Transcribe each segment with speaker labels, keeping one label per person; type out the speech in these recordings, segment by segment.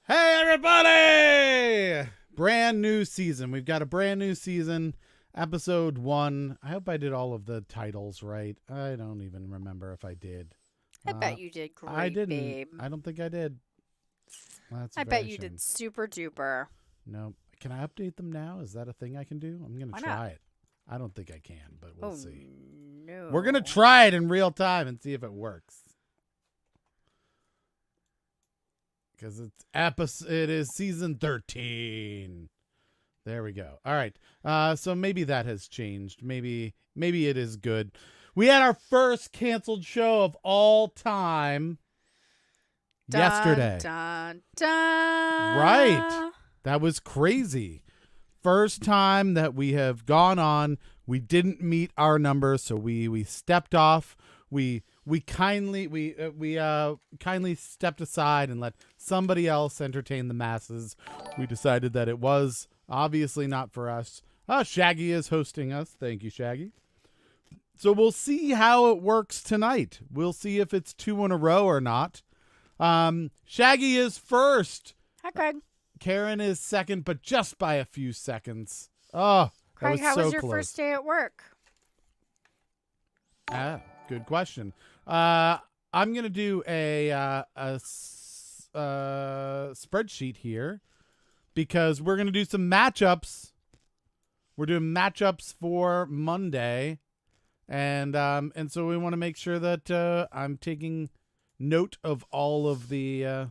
Speaker 1: Hey, everybody! Brand new season. We've got a brand new season, episode 1. I hope I did all of the titles right. I don't even remember if I did.
Speaker 2: I bet you did
Speaker 1: I
Speaker 2: great,
Speaker 1: didn't.
Speaker 2: babe.
Speaker 1: I don't think I did. That's a
Speaker 2: I bet
Speaker 1: very
Speaker 2: you
Speaker 1: shame.
Speaker 2: did super duper.
Speaker 1: No. Can I update them now? Is that a thing I can do? I'm going
Speaker 2: Why
Speaker 1: to
Speaker 2: not?
Speaker 1: try it. I don't think I can, but we'll
Speaker 2: Oh,
Speaker 1: see.
Speaker 2: no.
Speaker 1: We're going to try it in real time and see if it works. Because it is season 13. There we go. All right. So maybe that has changed. Maybe it is good. We had our first canceled show of all time yesterday.
Speaker 2: Dun, dun.
Speaker 1: Right. That was crazy. First time that we have gone on. We didn't meet our numbers, so we stepped off. We kindly stepped aside and let somebody else entertain the masses. We decided that it was obviously not for us. Shaggy is hosting us. Thank you, Shaggy. So we'll see how it works tonight. We'll see if it's 2 in a row or not. Shaggy is first.
Speaker 2: Hi, Craig.
Speaker 1: Karen is second, but just by a few seconds. Oh,
Speaker 2: Craig,
Speaker 1: that was
Speaker 2: how
Speaker 1: so
Speaker 2: was your
Speaker 1: close.
Speaker 2: first day at work?
Speaker 1: Good question. I'm gonna do a spreadsheet here because we're gonna do some matchups. We're doing matchups for Monday, and so we want to make sure that I'm taking note of all of the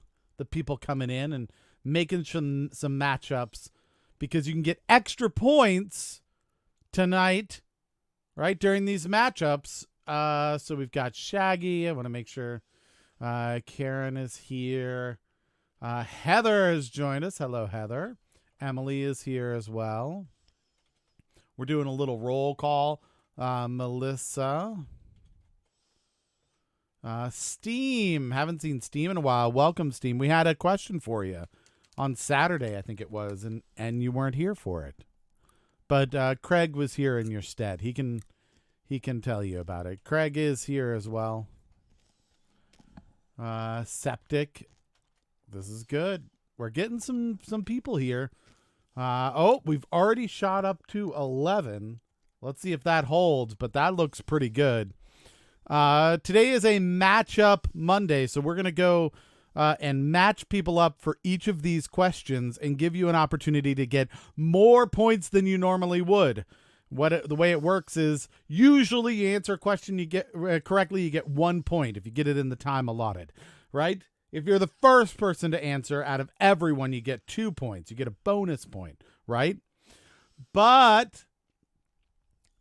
Speaker 1: people coming in and making some matchups because you can get extra points tonight, right, during these matchups. So we've got Shaggy. I want to make sure Karen is here. Heather has joined us. Hello, Heather. Emily is here as well. We're doing a little roll call. Melissa. Steam. Haven't seen Steam in a while. Welcome, Steam. We had a question for you on Saturday, I think it was, and you weren't here for it. But Craig was here in your stead. He can tell you about it. Craig is here as well. Septic. This is good. We're getting some people here. We've already shot up to 11. Let's see if that holds, but that looks pretty good. Today is a matchup Monday, so we're going to go and match people up for each of these questions and give you an opportunity to get more points than you normally would. The way it works is usually you answer a question you get correctly, you get 1 point if you get it in the time allotted, right? If you're the first person to answer out of everyone, you get 2 points. You get a bonus point, right? But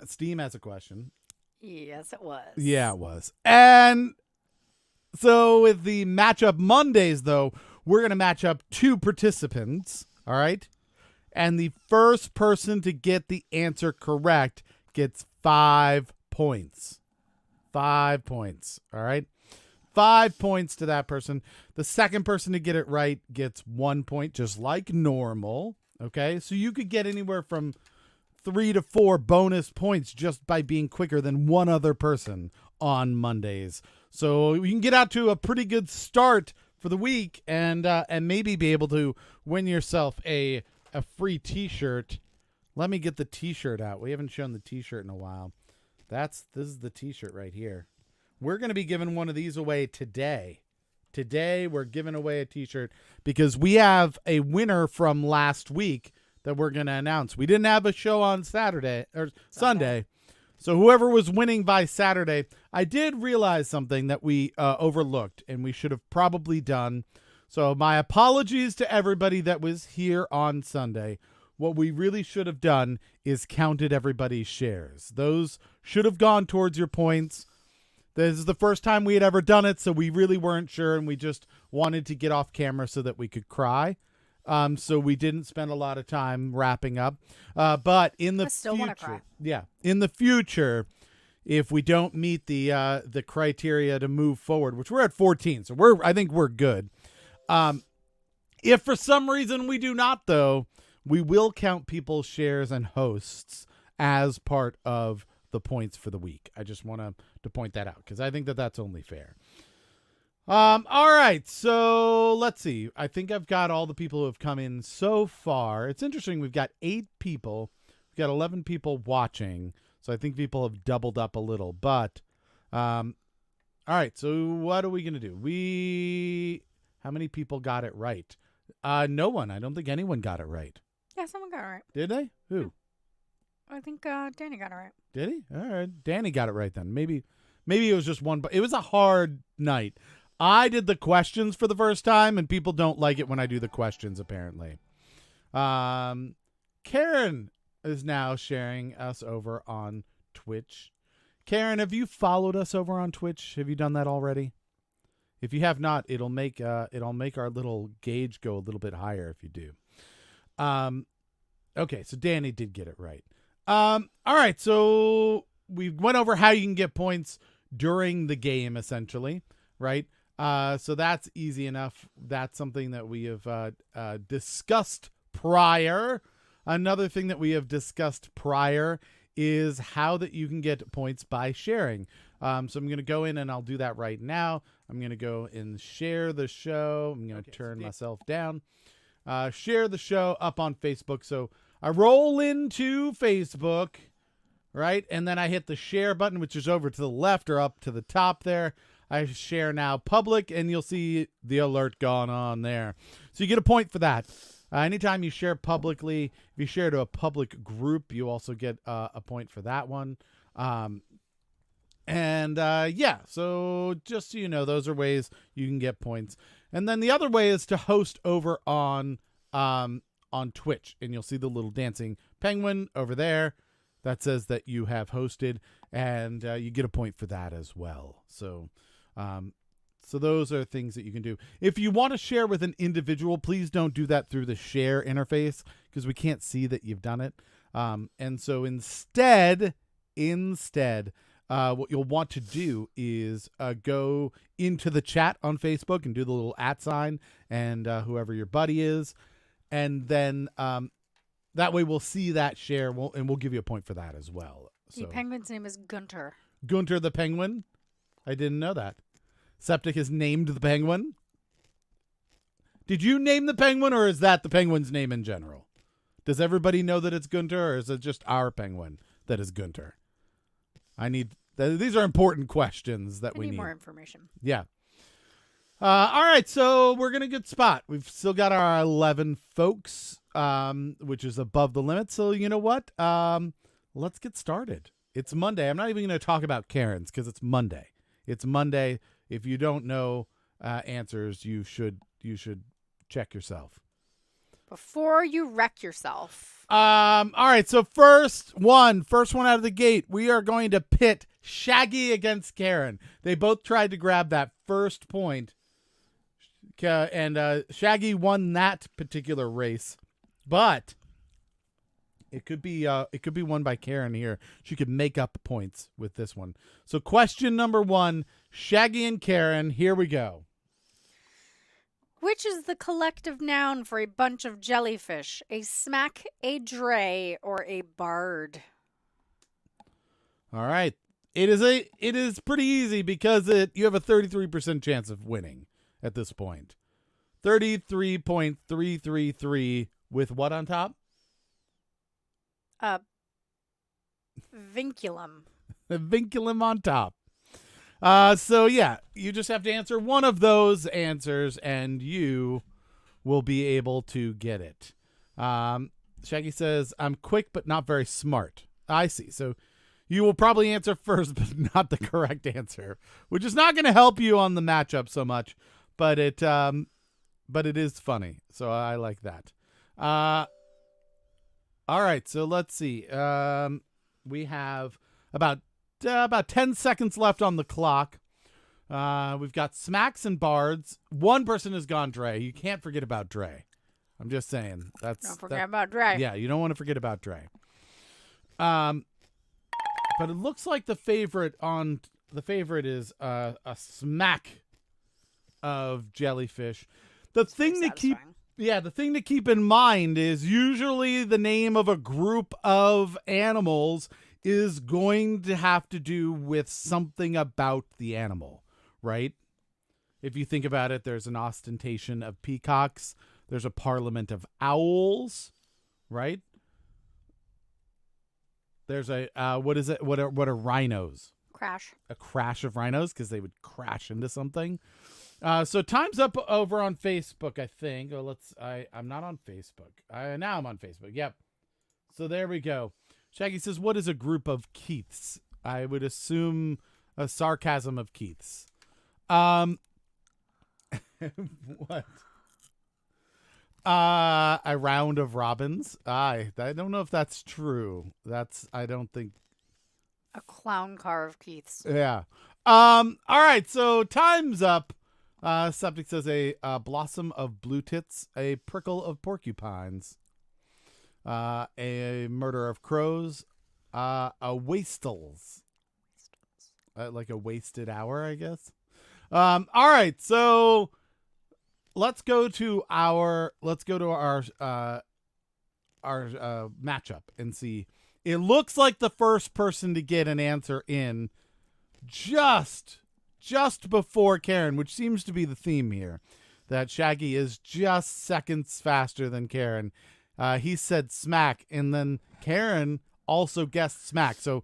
Speaker 1: Steam has a question.
Speaker 2: Yes, it was.
Speaker 1: Yeah, it was. And so with the matchup Mondays, though, we're going to match up 2 participants, all right? And the first person to get the answer correct gets 5 points. 5 points, all right? 5 points to that person. The second person to get it right gets 1 point, just like normal, okay? So you could get anywhere from 3 to 4 bonus points just by being quicker than one other person on Mondays. So you can get out to a pretty good start for the week and maybe be able to win yourself a free t-shirt. Let me get the t-shirt out. We haven't shown the t-shirt in a while. This is the t-shirt right here. We're going to be giving one of these away today. Today we're giving away a t-shirt because we have a winner from last week that we're going to announce. We didn't have a show on Saturday or Sunday. So whoever was winning by Saturday, I did realize something that we overlooked and we should have probably done. So my apologies to everybody that was here on Sunday. What we really should have done is counted everybody's shares. Those should have gone towards your points. This is the first time we had ever done it, so we really weren't sure, and we just wanted to get off camera so that we could cry. So we didn't spend a lot of time wrapping up. But in the
Speaker 2: I still want to cry.
Speaker 1: in the future, if we don't meet the criteria to move forward, which we're at 14, so I think we're good. If for some reason we do not, though, we will count people's shares and hosts as part of the points for the week. I just want to point that out because I think that that's only fair. All right, so let's see. I think I've got all the people who have come in so far. It's interesting. We've got 8 people. We've got 11 people watching. So I think people have doubled up a little. But, all right, so what are we going to do? How many people got it right? No one. I don't think anyone got it right.
Speaker 2: Yeah, someone got it right.
Speaker 1: Did they? Who?
Speaker 2: I think Danny got it right.
Speaker 1: Did he? All right. Danny got it right then. Maybe it was just one, but it was a hard night. I did the questions for the first time, and people don't like it when I do the questions, apparently. Karen is now sharing us over on Twitch. Karen, have you followed us over on Twitch? Have you done that already? If you have not, it'll make our little gauge go a little bit higher if you do. Okay, so Danny did get it right. All right, so we went over how you can get points during the game, essentially, right? So that's easy enough. That's something that we have discussed prior. Another thing that we have discussed prior is how that you can get points by sharing. So I'm going to go in and I'll do that right now. I'm going to go and share the show. I'm going to turn myself down. Share the show up on Facebook. So I roll into Facebook, right? And then I hit the share button, which is over to the left or up to the top there. I share now public, and you'll see the alert gone on there. So you get a point for that. Anytime you share publicly, if you share to a public group, you also get a point for that one. Yeah, so just so you know, those are ways you can get points. And then the other way is to host over on Twitch, and you'll see the little dancing penguin over there that says that you have hosted, and you get a point for that as well. So those are things that you can do. If you want to share with an individual, please don't do that through the share interface because we can't see that you've done it. And so instead, what you'll want to do is go into the chat on Facebook and do the little @ sign and whoever your buddy is. And then that way we'll see that share and we'll give you a point for that as well.
Speaker 2: The
Speaker 1: So,
Speaker 2: penguin's name is Gunter.
Speaker 1: Gunter the penguin? I didn't know that. Septic has named the penguin. Did you name the penguin, or is that the penguin's name in general? Does everybody know that it's Gunter, or is it just our penguin that is Gunter? These are important questions that we need.
Speaker 2: More information.
Speaker 1: Yeah. All right, so we're going to get spot. We've still got our 11 folks, which is above the limit. So you know what? Let's get started. It's Monday. I'm not even going to talk about Karens because it's Monday. It's Monday. If you don't know answers, you should check yourself.
Speaker 2: Before you wreck yourself.
Speaker 1: All right, so first one out of the gate, we are going to pit Shaggy against Karen. They both tried to grab that first point, and Shaggy won that particular race, but it could be won by Karen here. She could make up points with this one. So question number 1, Shaggy and Karen, here we go.
Speaker 2: Which is the collective noun for a bunch of jellyfish? A smack, a dray, or a bard?
Speaker 1: All right. It is pretty easy because you have a 33% chance of winning at this point. 33.333 with what on top?
Speaker 2: Vinculum.
Speaker 1: The vinculum on top. So yeah, you just have to answer one of those answers and you will be able to get it. Shaggy says, I'm quick but not very smart. I see. So you will probably answer first but not the correct answer, which is not going to help you on the matchup so much, but it is funny. So I like that. All right, so let's see. We have about 10 seconds left on the clock. We've got smacks and bards. One person has gone Dre. You can't forget about Dre. I'm just saying.
Speaker 2: Don't forget about Dre.
Speaker 1: Yeah, you don't want to forget about Dre. But it looks like the favorite is a smack of jellyfish. The thing to keep in mind is usually the name of a group of animals is going to have to do with something about the animal, right? If you think about it, there's an ostentation of peacocks. There's a parliament of owls, right? There's a what is it? What are rhinos?
Speaker 2: Crash.
Speaker 1: A crash of rhinos because they would crash into something. So time's up over on Facebook, I think. Oh, I'm not on Facebook. Now I'm on Facebook. Yep. So there we go. Shaggy says, "What is a group of Keiths?" I would assume a sarcasm of Keiths. What? A round of robins. I don't know if that's true. I don't think.
Speaker 2: A clown car of Keith's.
Speaker 1: Yeah. All right. So time's up. Subject says a blossom of blue tits, a prickle of porcupines, a murder of crows, a wastels, like a wasted hour, I guess. All right. So let's go to our matchup and see. It looks like the first person to get an answer in just before Karen, which seems to be the theme here, that Shaggy is just seconds faster than Karen. He said smack, and then Karen also guessed smack. So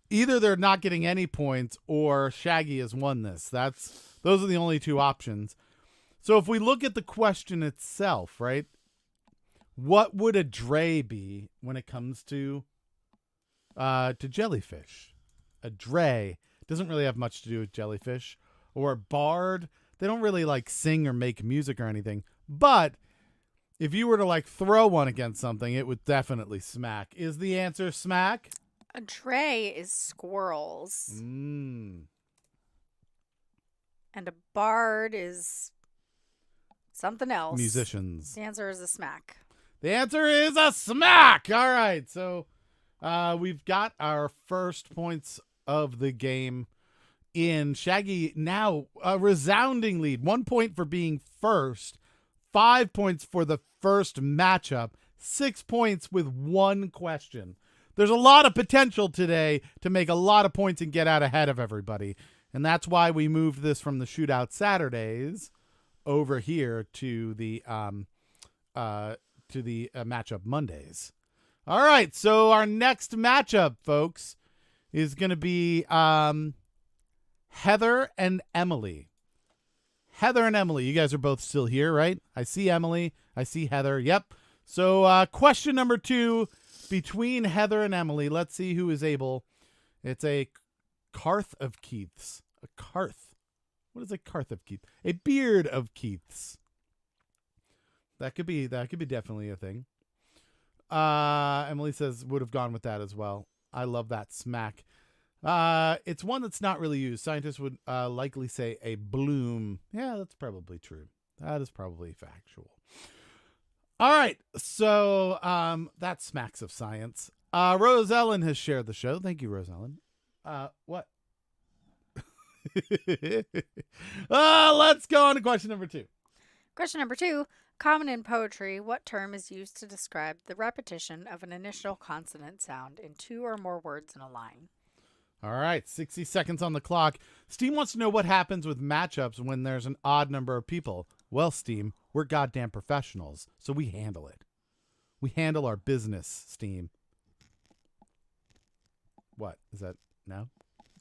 Speaker 1: either they're not getting any points or Shaggy has won this. Those are the only two options. So if we look at the question itself, right? What would a dray be when it comes to jellyfish? A dray doesn't really have much to do with jellyfish. Or a bard, they don't really like sing or make music or anything. But if you were to like throw one against something, it would definitely smack. Is the answer smack?
Speaker 2: A dray is squirrels.
Speaker 1: Mm.
Speaker 2: And a bard is something else.
Speaker 1: Musicians.
Speaker 2: The answer is a smack.
Speaker 1: The answer is a smack. All right. So we've got our first points of the game in. Shaggy now a resounding lead. 1 point for being first. 5 points for the first matchup. 6 points with one question. There's a lot of potential today to make a lot of points and get out ahead of everybody. And that's why we moved this from the Shootout Saturdays over here to the matchup Mondays. All right, so our next matchup, folks, is going to be Heather and Emily. Heather and Emily, you guys are both still here, right? I see Emily. I see Heather. Yep. So question number 2, between Heather and Emily, let's see who is able. It's a Carth of Keith's. A Carth. What is a Carth of Keith? A beard of Keith's. That could be definitely a thing. Emily says would have gone with that as well. I love that smack. It's one that's not really used. Scientists would likely say a bloom. Yeah, that's probably true. That is probably factual. All right, so that smacks of science. Rose Ellen has shared the show. Thank you, Rose Ellen. What? Let's go on to question number 2.
Speaker 2: Question number 2. Common in poetry, what term is used to describe the repetition of an initial consonant sound in 2 or more words in a line?
Speaker 1: All right, 60 seconds on the clock. Steam wants to know what happens with matchups when there's an odd number of people. Well, Steam, we're goddamn professionals, so we handle it. We handle our business, Steam. What? Is that no?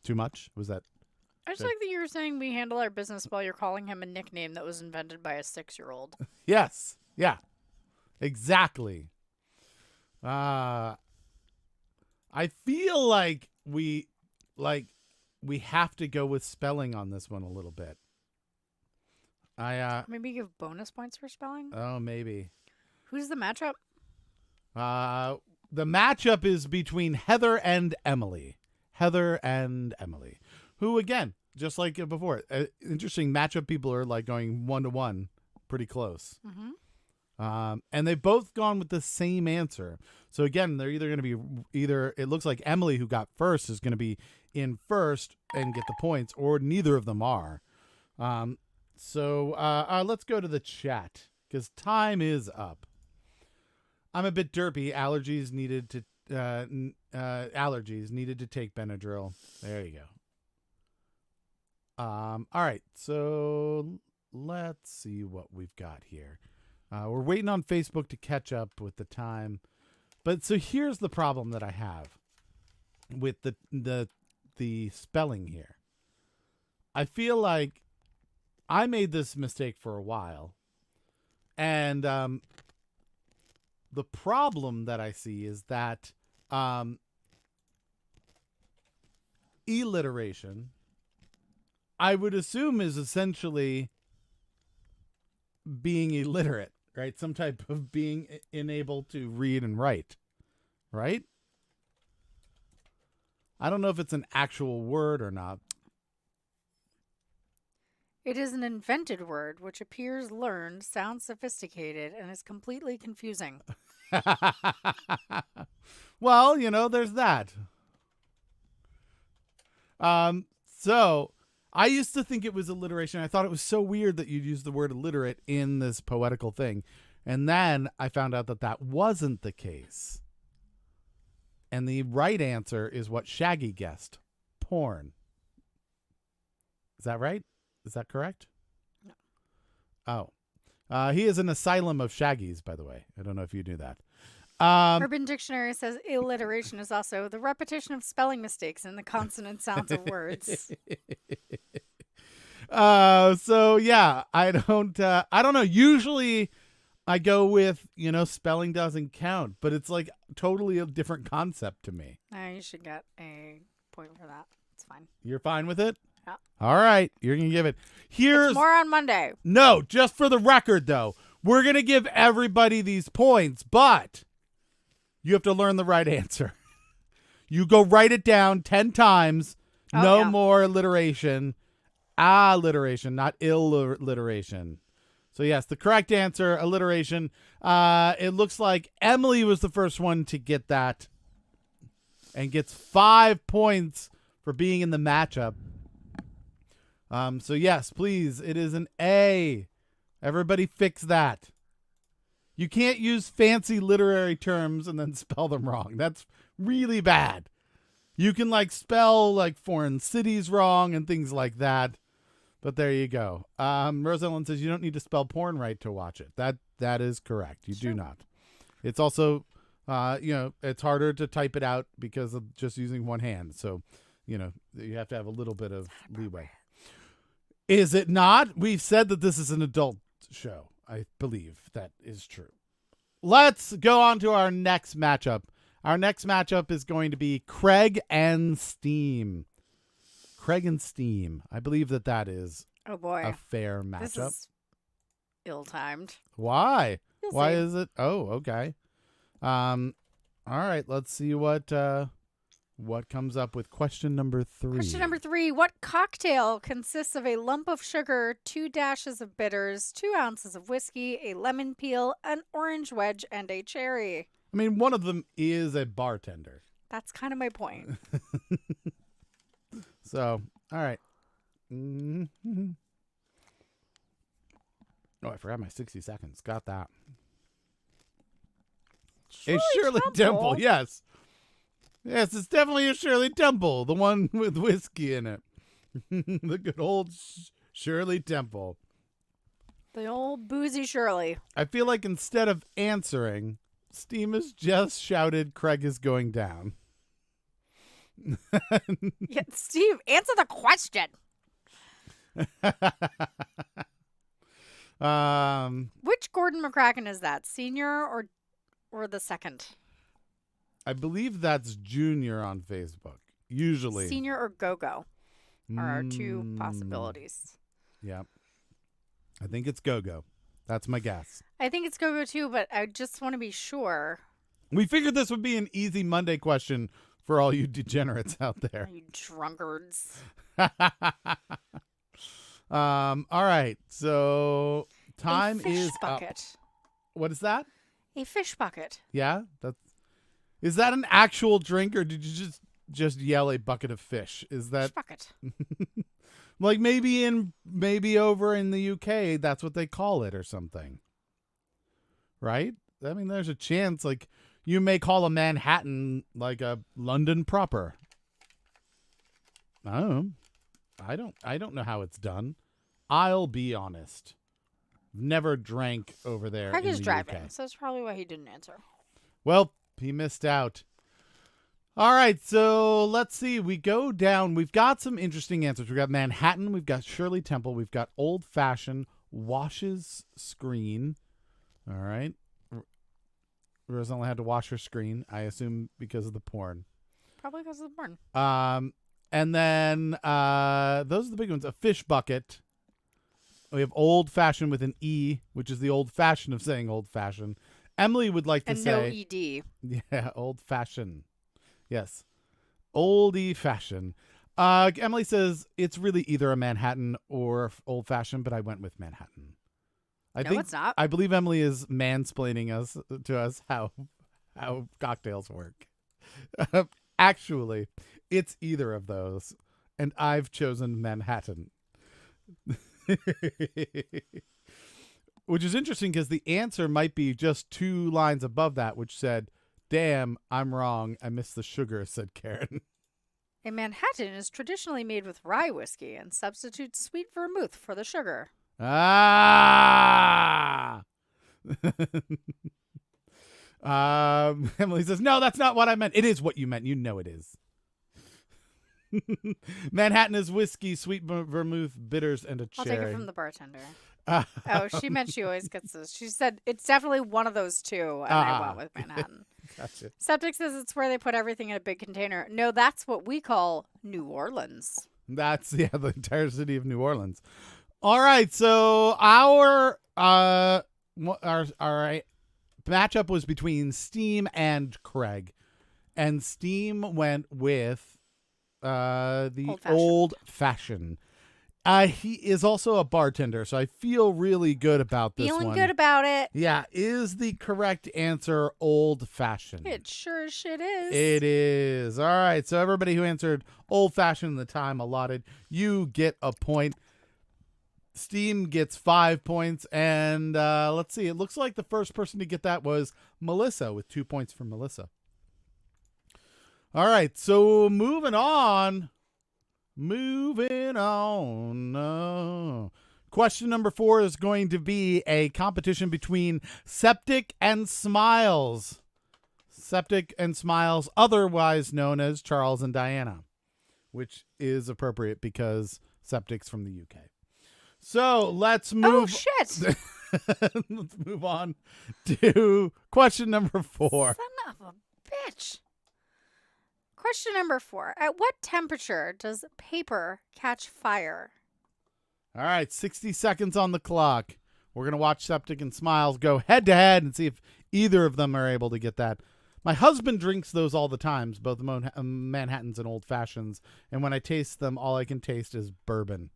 Speaker 1: Too much? Was that?
Speaker 2: I just like that you were saying we handle our business while you're calling him a nickname that was invented by a 6-year-old.
Speaker 1: Yes. Yeah. Exactly. I feel like we have to go with spelling on this one a little bit.
Speaker 2: Maybe give bonus points for spelling?
Speaker 1: Oh, maybe.
Speaker 2: Who's the matchup?
Speaker 1: The matchup is between Heather and Emily. Heather and Emily. Who, again, just like before, interesting matchup. People are like going 1-to-1, pretty close.
Speaker 2: Mm-hmm.
Speaker 1: And they've both gone with the same answer. So again, they're either going to be it looks like Emily, who got first, is going to be in first and get the points, or neither of them are. So let's go to the chat because time is up. I'm a bit derpy. Allergies needed to take Benadryl. There you go. All right, so let's see what we've got here. We're waiting on Facebook to catch up with the time, but so here's the problem that I have with the spelling here. I feel like I made this mistake for a while, and the problem that I see is that alliteration, I would assume, is essentially being illiterate, right? Some type of being unable to read and write, right? I don't know if it's an actual word or not.
Speaker 2: It is an invented word which appears learned, sounds sophisticated, and is completely confusing.
Speaker 1: Well, there's that. So I used to think it was alliteration. I thought it was so weird that you'd use the word illiterate in this poetical thing. And then I found out that that wasn't the case. And the right answer is what Shaggy guessed. Porn. Is that right? Is that correct?
Speaker 2: No.
Speaker 1: Oh. He is an asylum of Shaggies, by the way. I don't know if you knew that.
Speaker 2: Urban Dictionary says alliteration is also the repetition of spelling mistakes in the consonant sounds of words.
Speaker 1: So yeah, I don't know. Usually I go with, spelling doesn't count, but it's like totally a different concept to me.
Speaker 2: You should get a point for that. It's fine.
Speaker 1: You're fine with it?
Speaker 2: Yeah.
Speaker 1: All right. You're going to give it.
Speaker 2: It's more on Monday.
Speaker 1: No, just for the record though. We're going to give everybody these points, but you have to learn the right answer. You go write it down 10 times. No more alliteration. Alliteration, not illiteration. So yes, the correct answer, alliteration. It looks like Emily was the first one to get that and gets 5 points for being in the matchup. So yes, please, it is an A. Everybody fix that. You can't use fancy literary terms and then spell them wrong. That's really bad. You can spell foreign cities wrong and things like that. But there you go. Rose Ellen says you don't need to spell porn right to watch it. That is correct. You do not. It's also, it's harder to type it out because of just using one hand. So, you have to have a little bit of leeway. Is it not? We've said that this is an adult show. I believe that is true. Let's go on to our next matchup. Our next matchup is going to be Craig and Steam. Craig and Steam. I believe that is a fair matchup.
Speaker 2: This is ill-timed.
Speaker 1: Why?
Speaker 2: You'll
Speaker 1: Why
Speaker 2: see.
Speaker 1: is it? Oh, okay. All right. Let's see what comes up with question number 3.
Speaker 2: Question number 3. What cocktail consists of a lump of sugar, 2 dashes of bitters, 2 ounces of whiskey, a lemon peel, an orange wedge, and a cherry?
Speaker 1: I mean, one of them is a bartender.
Speaker 2: That's kind of my point.
Speaker 1: So, all right. Mm-hmm. Oh, I forgot my 60 seconds. Got that. It's Shirley Temple. Yes. Yes, it's definitely a Shirley Temple. The one with whiskey in it. The good old Shirley Temple.
Speaker 2: The old boozy Shirley.
Speaker 1: I feel like instead of answering, Steam has just shouted, Craig is going down.
Speaker 2: Yeah, Steve, answer the question. Which Gordon McCracken is that? Senior or the second?
Speaker 1: I believe that's Junior on Facebook. Usually.
Speaker 2: Senior or Go-Go are our 2 possibilities.
Speaker 1: Yeah. I think it's Go-Go. That's my guess.
Speaker 2: I think it's Go-Go too, but I just want to be sure.
Speaker 1: We figured this would be an easy Monday question for all you degenerates out there.
Speaker 2: You drunkards.
Speaker 1: All right. So time is
Speaker 2: bucket.
Speaker 1: up. What is that?
Speaker 2: A fish bucket.
Speaker 1: Yeah, is that an actual drink, or did you just yell a bucket of fish? Is that
Speaker 2: Fish bucket.
Speaker 1: like maybe over in the UK that's what they call it or something, right? I mean, there's a chance you may call a Manhattan like a London proper. I don't know. I don't know how it's done. I'll be honest. Never drank over there
Speaker 2: Craig
Speaker 1: in
Speaker 2: is
Speaker 1: the
Speaker 2: driving,
Speaker 1: UK.
Speaker 2: so that's probably why he didn't answer.
Speaker 1: Well, he missed out. All right, so let's see. We go down. We've got some interesting answers. We've got Manhattan. We've got Shirley Temple. We've got Old Fashioned. Washes screen. All right. Rose only had to wash her screen, I assume because of the porn.
Speaker 2: Probably because of the burn.
Speaker 1: And then those are the big ones. A fish bucket. We have Old Fashioned with an E, which is the old fashion of saying old fashioned. Emily would like to
Speaker 2: And
Speaker 1: say...
Speaker 2: no ED.
Speaker 1: Yeah, old fashioned. Yes. Oldie fashion. Emily says it's really either a Manhattan or old fashioned, but I went with Manhattan.
Speaker 2: No, it's not.
Speaker 1: I believe Emily is mansplaining to us how cocktails work. Actually, it's either of those, and I've chosen Manhattan. Which is interesting because the answer might be just 2 lines above that, which said, "Damn, I'm wrong. I missed the sugar," said Karen.
Speaker 2: A Manhattan is traditionally made with rye whiskey and substitutes sweet vermouth for the sugar.
Speaker 1: Ah! Emily says, "No, that's not what I meant." It is what you meant. You know it is. Manhattan is whiskey, sweet vermouth, bitters, and a
Speaker 2: I'll
Speaker 1: cherry.
Speaker 2: take it from the bartender. Oh, she meant she always gets this. She said it's definitely one of those two, and I went with Manhattan.
Speaker 1: Gotcha.
Speaker 2: Septic says it's where they put everything in a big container. No, that's what we call New Orleans.
Speaker 1: That's the entire city of New Orleans. All right, so our matchup was between Steam and Craig, and Steam went with the old fashioned. He is also a bartender, so I feel really good about this one.
Speaker 2: Feeling good about it.
Speaker 1: Yeah, is the correct answer old fashioned?
Speaker 2: It sure as shit is.
Speaker 1: It is. All right, so everybody who answered old fashioned in the time allotted, you get a point. Steam gets 5 points, and let's see. It looks like the first person to get that was Melissa, with 2 points for Melissa. All right, so moving on. Question number 4 is going to be a competition between Septic and Smiles. Septic and Smiles, otherwise known as Charles and Diana, which is appropriate because Septic's from the UK. So let's move.
Speaker 2: Oh, shit.
Speaker 1: Let's move on to question number 4.
Speaker 2: Son of a bitch. Question number 4. At what temperature does paper catch fire?
Speaker 1: All right, 60 seconds on the clock. We're going to watch Septic and Smiles go head to head and see if either of them are able to get that. My husband drinks those all the time, both Manhattans and Old Fashions, and when I taste them, all I can taste is bourbon.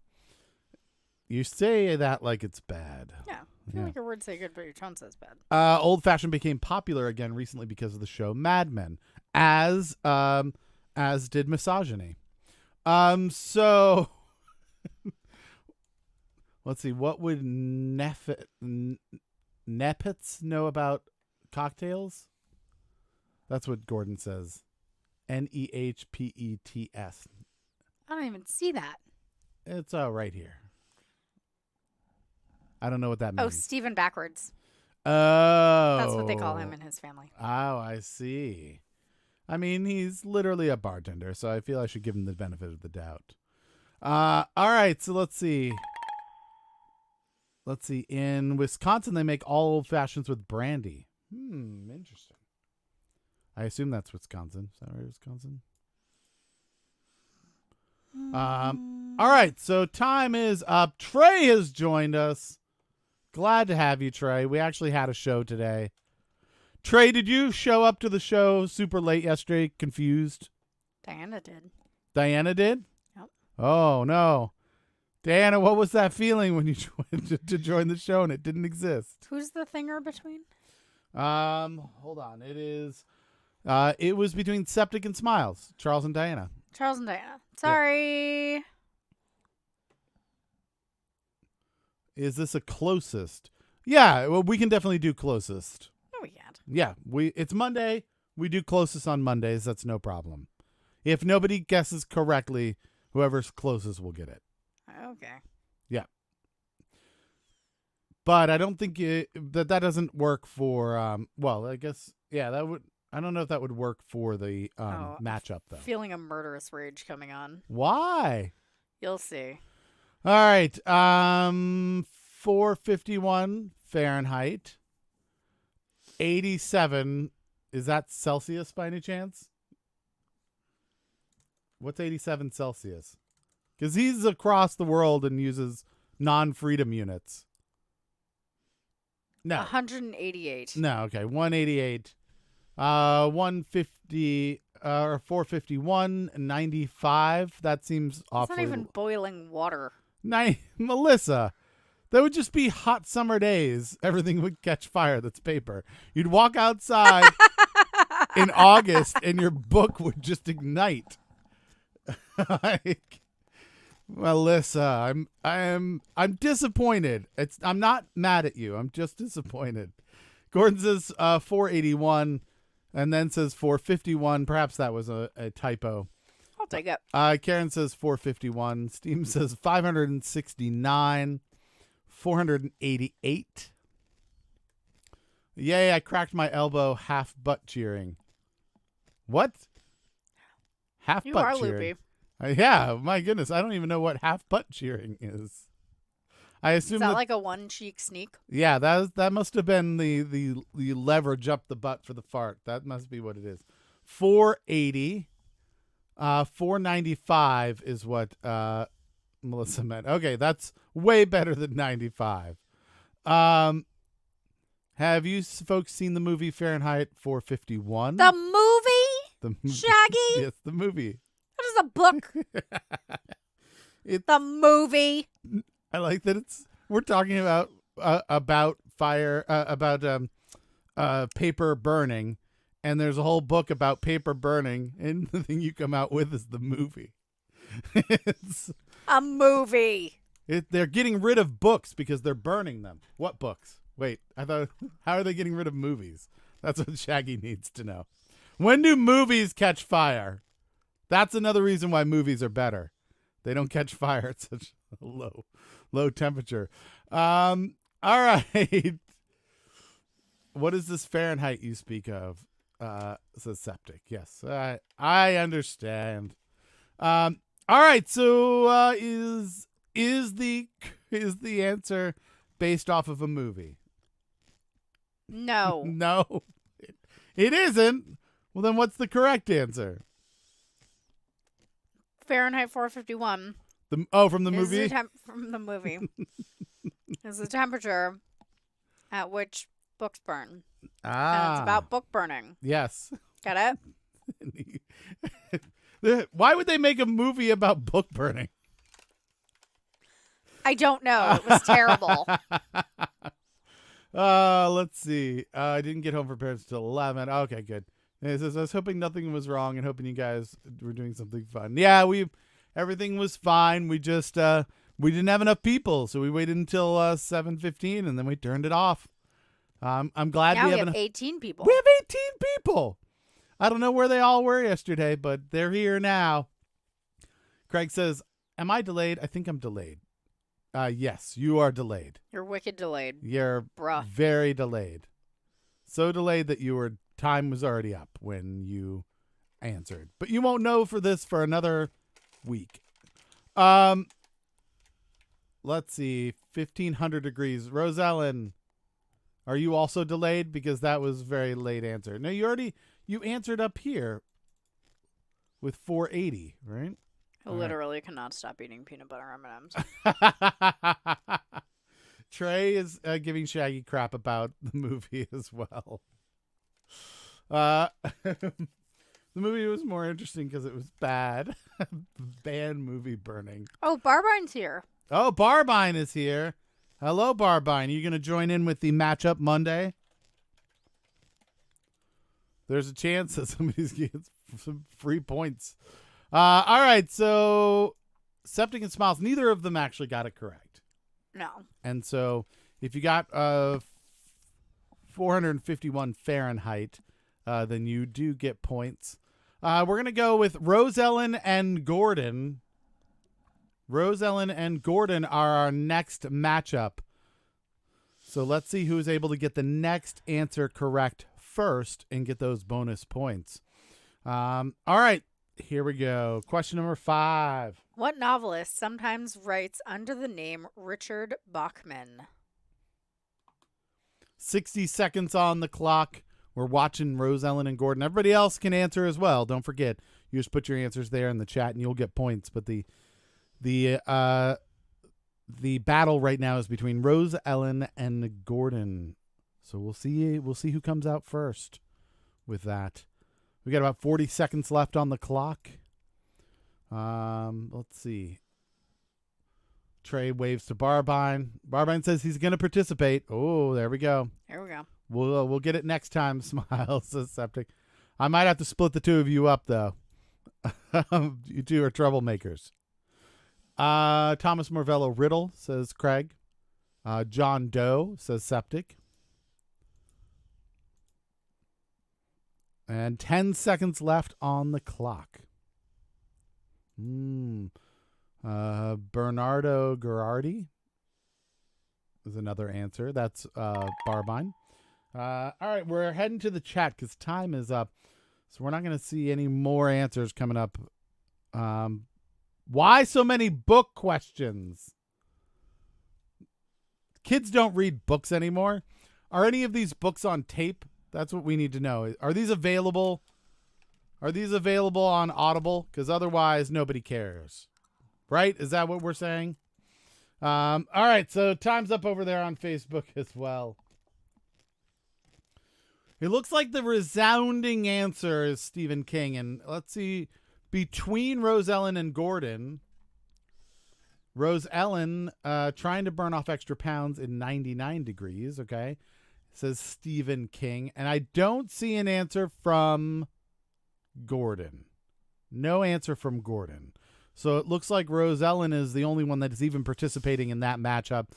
Speaker 1: You say that like it's bad.
Speaker 2: Yeah. I feel like your words say good, but your tone says bad.
Speaker 1: Old Fashioned became popular again recently because of the show Mad Men, as did Misogyny. So let's see. What would Nepets know about cocktails? That's what Gordon says. NEHPETS.
Speaker 2: I don't even see that.
Speaker 1: It's right here. I don't know what that means.
Speaker 2: Oh, Steven backwards.
Speaker 1: Oh.
Speaker 2: That's what they call him in his family.
Speaker 1: Oh, I see. I mean, he's literally a bartender, so I feel I should give him the benefit of the doubt. All right, so let's see. Let's see. In Wisconsin, they make all old fashions with brandy. Interesting. I assume that's Wisconsin. Is that right, Wisconsin? All right, so time is up. Trey has joined us. Glad to have you, Trey. We actually had a show today. Trey, did you show up to the show super late yesterday, confused?
Speaker 2: Diana did.
Speaker 1: Diana did?
Speaker 2: Yep.
Speaker 1: Oh, no. Diana, what was that feeling when you joined to join the show and it didn't exist?
Speaker 2: Who's the thinger between?
Speaker 1: Hold on. It was between Septic and Smiles, Charles and Diana.
Speaker 2: Charles and Diana. Sorry.
Speaker 1: Yeah. Is this a closest? Yeah, well, we can definitely do closest.
Speaker 2: No, we can't.
Speaker 1: Yeah, it's Monday. We do closest on Mondays. That's no problem. If nobody guesses correctly, Whoever's closest will get it.
Speaker 2: Okay.
Speaker 1: But I don't think that doesn't work for. Well, I guess that would. I don't know if that would work for the matchup though.
Speaker 2: Feeling a murderous rage coming on.
Speaker 1: Why?
Speaker 2: You'll see.
Speaker 1: All right. 451 Fahrenheit. 87. Is that Celsius by any chance? What's 87 Celsius? Because he's across the world and uses non-freedom units. No.
Speaker 2: 188.
Speaker 1: No, okay. 188. 150 or 451, 95. That seems
Speaker 2: It's
Speaker 1: awfully.
Speaker 2: not even boiling water.
Speaker 1: Melissa, that would just be hot summer days. Everything would catch fire. That's paper. You'd walk outside in August and your book would just ignite. Like, Melissa, I'm disappointed. I'm not mad at you. I'm just disappointed. Gordon says 481 and then says 451. Perhaps that was a typo.
Speaker 2: I'll take it.
Speaker 1: Karen says 451. Steam says 569. 488. Yay, I cracked my elbow half butt cheering. What? Half
Speaker 2: You
Speaker 1: butt
Speaker 2: are
Speaker 1: cheering.
Speaker 2: loopy.
Speaker 1: Yeah, my goodness. I don't even know what half butt cheering is. I assume
Speaker 2: Is that like a one cheek sneak?
Speaker 1: yeah, that must have been the leverage up the butt for the fart. That must be what it is. 480. 495 is what Melissa meant. Okay, that's way better than 95. Have you folks seen the movie Fahrenheit 451?
Speaker 2: The movie?
Speaker 1: The
Speaker 2: Shaggy?
Speaker 1: Yes, the movie.
Speaker 2: That is a book. The movie.
Speaker 1: I like that we're talking about fire, about paper burning, and there's a whole book about paper burning, and the thing you come out with is the movie. It's
Speaker 2: A movie.
Speaker 1: they're getting rid of books because they're burning them. What books? Wait, I thought, how are they getting rid of movies? That's what Shaggy needs to know. When do movies catch fire? That's another reason why movies are better. They don't catch fire at such a low temperature. All right. What is this Fahrenheit you speak of? Says septic. Yes, I understand. All right. So is the answer based off of a movie?
Speaker 2: No.
Speaker 1: No, it isn't. Well, then what's the correct answer?
Speaker 2: Fahrenheit 451.
Speaker 1: From the movie?
Speaker 2: From the movie. Is the temperature at which books burn. And it's about book burning.
Speaker 1: Yes.
Speaker 2: Get
Speaker 1: it? Why would they make a movie about book burning?
Speaker 2: I don't know. It was terrible.
Speaker 1: Let's see. I didn't get home for parents till 11. Okay, good. And it says, I was hoping nothing was wrong and hoping you guys were doing something fun. Yeah, everything was fine. We just we didn't have enough people, so we waited until 7:15 and then we turned it off. I'm glad
Speaker 2: now
Speaker 1: we
Speaker 2: have 18 people.
Speaker 1: We have 18 people. I don't know where they all were yesterday, but they're here now. Craig says, "Am I delayed? I think I'm delayed." Yes, you are delayed.
Speaker 2: You're wicked delayed.
Speaker 1: You're
Speaker 2: Bruh.
Speaker 1: very delayed. So delayed that time was already up when you answered. But you won't know for another week. Let's see. 1,500 degrees. Rose Ellen, are you also delayed? Because that was a very late answer. No, you answered up here with 480, right?
Speaker 2: I literally cannot stop eating peanut butter M&Ms.
Speaker 1: Trey is giving Shaggy crap about the movie as well. The movie was more interesting because it was bad. Banned movie burning.
Speaker 2: Oh, Barbine's here.
Speaker 1: Oh, Barbine is here. Hello, Barbine. Are you going to join in with the matchup Monday? There's a chance that somebody's getting some free points. All right, so Septic and Smiles, neither of them actually got it correct.
Speaker 2: No.
Speaker 1: And so if you got 451 Fahrenheit, then you do get points. We're going to go with Rose Ellen and Gordon. Rose Ellen and Gordon are our next matchup. So let's see who's able to get the next answer correct first and get those bonus points. All right, here we go. Question number 5.
Speaker 2: What novelist sometimes writes under the name Richard Bachman?
Speaker 1: 60 seconds on the clock. We're watching Rose Ellen and Gordon. Everybody else can answer as well. Don't forget, you just put your answers there in the chat and you'll get points. But the battle right now is between Rose Ellen and Gordon. So we'll see who comes out first with that. We got about 40 seconds left on the clock. Let's see. Trey waves to Barbine. Barbine says he's going to participate. Oh, there we go.
Speaker 2: Here we go.
Speaker 1: We'll get it next time, Smile, says Septic. I might have to split the two of you up, though. You two are troublemakers. Thomas Morvello Riddle, says Craig. John Doe, says Septic. And 10 seconds left on the clock. Bernardo Gherardi is another answer. That's Barbine. All right, we're heading to the chat because time is up. So we're not going to see any more answers coming up. Why so many book questions? Kids don't read books anymore. Are any of these books on tape? That's what we need to know. Are these available? Are these available on Audible? Because otherwise, nobody cares. Right? Is that what we're saying? All right, so time's up over there on Facebook as well. It looks like the resounding answer is Stephen King. And let's see, between Rose Ellen and Gordon, Rose Ellen trying to burn off extra pounds in 99 degrees, okay? Says Stephen King. And I don't see an answer from Gordon. No answer from Gordon. So it looks like Rose Ellen is the only one that is even participating in that matchup.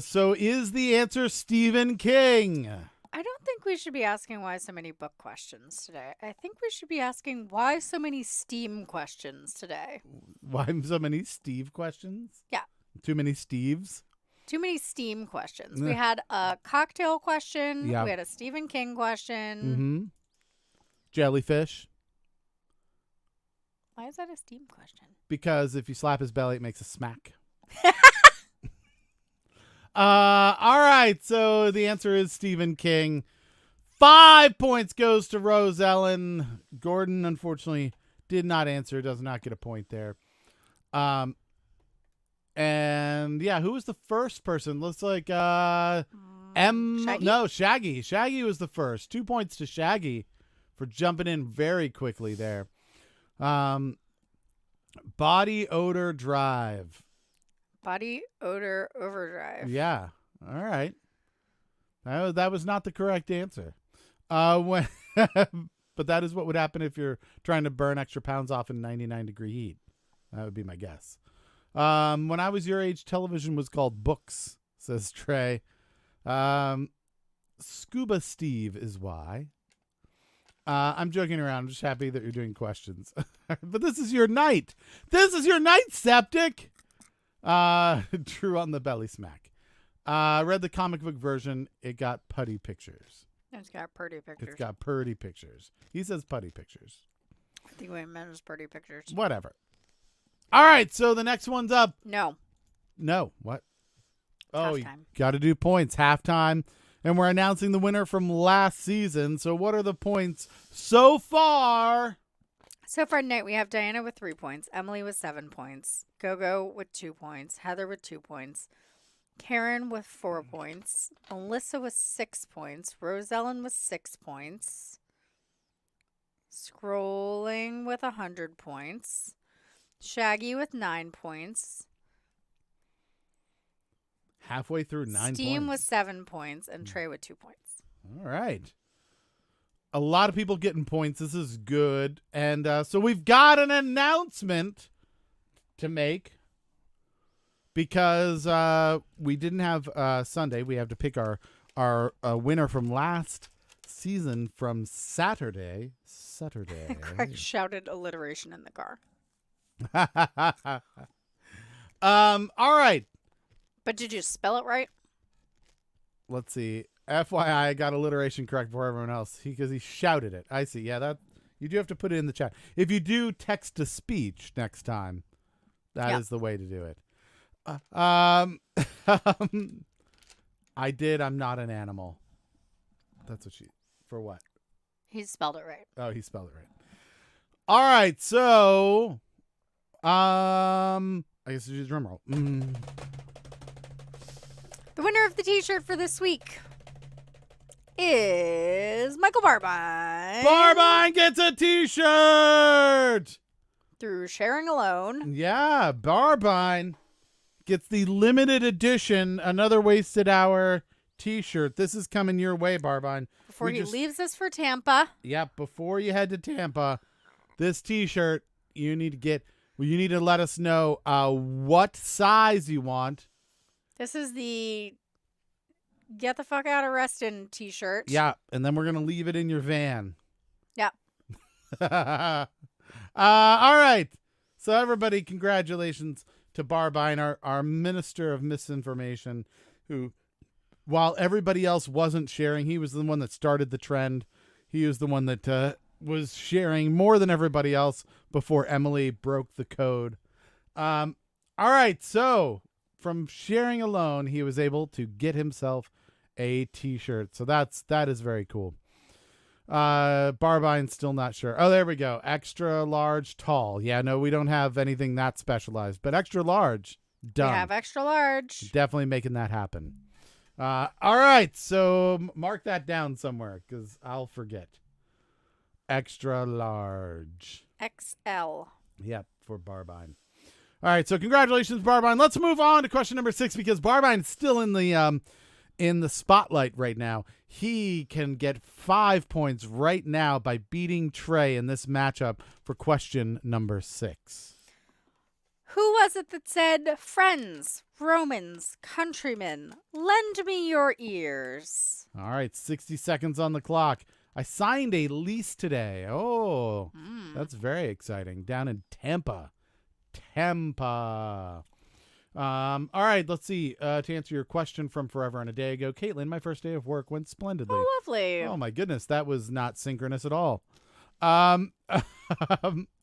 Speaker 1: So is the answer Stephen King?
Speaker 2: I don't think we should be asking why so many book questions today. I think we should be asking why so many STEAM questions today.
Speaker 1: Why so many Steve questions?
Speaker 2: Yeah.
Speaker 1: Too many Steves?
Speaker 2: Too many STEAM questions. We had a cocktail question.
Speaker 1: Yeah.
Speaker 2: We had a Stephen King question.
Speaker 1: Mm-hmm. Jellyfish.
Speaker 2: Why is that a STEAM question?
Speaker 1: Because if you slap his belly, it makes a smack. All right, so the answer is Stephen King. 5 points goes to Rose Ellen. Gordon, unfortunately, did not answer. Does not get a point there. And yeah, who was the first person? Looks like
Speaker 2: Shaggy?
Speaker 1: No, Shaggy. Shaggy was the first. 2 points to Shaggy for jumping in very quickly there. Body odor drive.
Speaker 2: Body odor overdrive.
Speaker 1: Yeah. All right. That was not the correct answer. But that is what would happen if you're trying to burn extra pounds off in 99 degree heat. That would be my guess. When I was your age, television was called books, says Trey. Scuba Steve is why. I'm joking around. I'm just happy that you're doing questions. But this is your night. This is your night, Septic. Drew on the belly smack. Read the comic book version. It got putty pictures.
Speaker 2: It's got pretty pictures.
Speaker 1: It's got purty pictures. He says putty pictures.
Speaker 2: I think we meant as pretty pictures.
Speaker 1: Whatever. All right, so the next one's up.
Speaker 2: No.
Speaker 1: What? Oh, you
Speaker 2: Halftime.
Speaker 1: got to do points. Halftime. And we're announcing the winner from last season. So what are the points so far?
Speaker 2: So far tonight, we have Diana with 3 points, Emily with 7 points, Gogo with 2 points, Heather with 2 points, Karen with 4 points, Melissa with 6 points, Rose Ellen with 6 points, Scrolling with 100 points, Shaggy with 9 points,
Speaker 1: Halfway through 9
Speaker 2: Steam with
Speaker 1: points.
Speaker 2: 7 points, and Trey with 2 points.
Speaker 1: All right. A lot of people getting points. This is good. And so we've got an announcement to make because we didn't have Sunday. We have to pick our winner from last season from Saturday.
Speaker 2: Craig shouted alliteration in the car.
Speaker 1: All right.
Speaker 2: But did you spell it right?
Speaker 1: Let's see. FYI, I got alliteration correct for everyone else because he shouted it. I see. Yeah, that you do have to put it in the chat. If you do text to speech next time, that is the way to do it. I did. I'm not an animal. That's what she. For what?
Speaker 2: He spelled it right.
Speaker 1: Oh, he spelled it right. All right. So, I guess it's drum roll.
Speaker 2: The winner of the T-shirt for this week is Michael Barbine.
Speaker 1: Barbine gets a T-shirt.
Speaker 2: Through sharing alone.
Speaker 1: Yeah, Barbine gets the limited edition Another Wasted Hour T-shirt. This is coming your way, Barbine.
Speaker 2: Before he leaves us for Tampa.
Speaker 1: Yep, before you head to Tampa, this T-shirt you need to get. Well, you need to let us know what size you want.
Speaker 2: This is the Get the Fuck Out of Reston T-shirt.
Speaker 1: Yeah, and then we're gonna leave it in your van.
Speaker 2: Yeah.
Speaker 1: All right. So everybody, congratulations to Barbine, our minister of misinformation, who, while everybody else wasn't sharing, he was the one that started the trend. He was the one that was sharing more than everybody else before Emily broke the code. All right. So from sharing alone, he was able to get himself a T-shirt. So that is very cool. Barbine's still not sure. Oh, there we go. Extra large, tall. Yeah, no, we don't have anything that specialized, but extra large, done.
Speaker 2: We have extra large.
Speaker 1: Definitely making that happen. All right, so mark that down somewhere because I'll forget. Extra large.
Speaker 2: XL.
Speaker 1: Yep, for Barbine. All right, so congratulations, Barbine. Let's move on to question number 6 because Barbine's still in the spotlight right now. He can get 5 points right now by beating Trey in this matchup for question number 6.
Speaker 2: Who was it that said, friends, Romans, countrymen, lend me your ears?
Speaker 1: All right, 60 seconds on the clock. I signed a lease today. Oh, that's very exciting. Down in Tampa. All right, let's see. To answer your question from forever and a day ago, Caitlin, my first day of work went splendidly.
Speaker 2: Oh, lovely.
Speaker 1: Oh, my goodness. That was not synchronous at all. All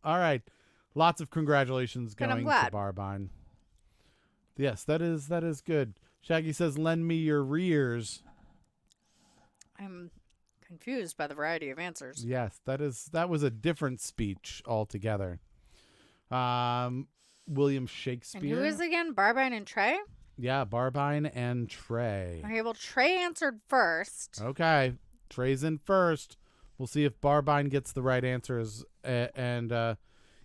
Speaker 1: right. Lots of congratulations
Speaker 2: And I'm
Speaker 1: going
Speaker 2: glad.
Speaker 1: to Barbine. Yes, that is good. Shaggy says, lend me your rears.
Speaker 2: I'm confused by the variety of answers.
Speaker 1: Yes, that was a different speech altogether. William Shakespeare.
Speaker 2: And who is again? Barbine and Trey?
Speaker 1: Yeah, Barbine and Trey.
Speaker 2: Okay, well, Trey answered first.
Speaker 1: Okay, Trey's in first. We'll see if Barbine gets the right answers, and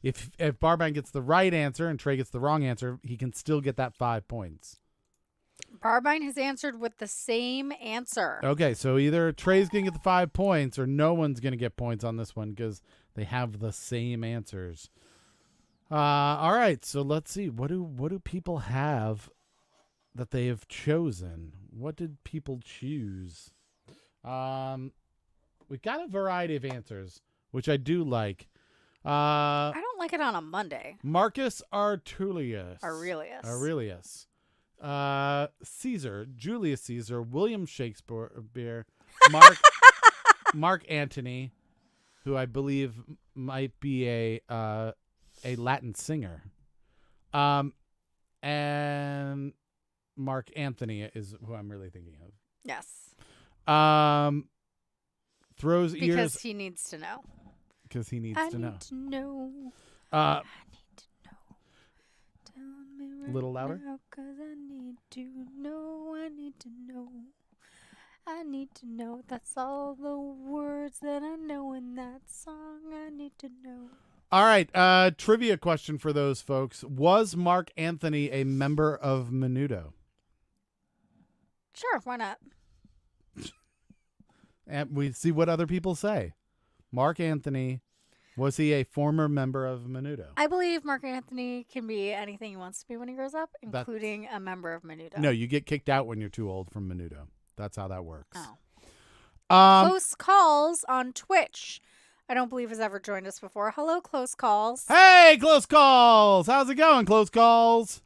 Speaker 1: if Barbine gets the right answer and Trey gets the wrong answer, he can still get that 5 points.
Speaker 2: Barbine has answered with the same answer.
Speaker 1: Okay, so either Trey's gonna get the 5 points, or no one's gonna get points on this one because they have the same answers. All right, so let's see. What do people have that they have chosen? What did people choose? We've got a variety of answers, which I do like.
Speaker 2: I don't like it on a Monday.
Speaker 1: Marcus Aurelius.
Speaker 2: Aurelius.
Speaker 1: Caesar, Julius Caesar, William Shakespeare, Mark Antony, who I believe might be a Latin singer. And Mark Anthony is who I'm really thinking of.
Speaker 2: Yes.
Speaker 1: Throws ears
Speaker 2: Because he needs to know.
Speaker 1: because he needs
Speaker 2: I
Speaker 1: to know.
Speaker 2: need to know.
Speaker 1: Uh,
Speaker 2: I need to know. Tell me right
Speaker 1: Little louder?
Speaker 2: now, 'cause I need to know. I need to know. I need to know. That's all the words that I know in that song. I need to know.
Speaker 1: all right. Trivia question for those folks: was Mark Anthony a member of Menudo?
Speaker 2: Sure, why not?
Speaker 1: And we see what other people say. Mark Anthony, was he a former member of Menudo?
Speaker 2: I believe Mark Anthony can be anything he wants to be when he grows up, including a member of Menudo.
Speaker 1: No, you get kicked out when you're too old from Menudo. That's how that works.
Speaker 2: Oh. Close Calls on Twitch. I don't believe has ever joined us before. Hello, Close Calls.
Speaker 1: Hey, Close Calls. How's it going, Close Calls?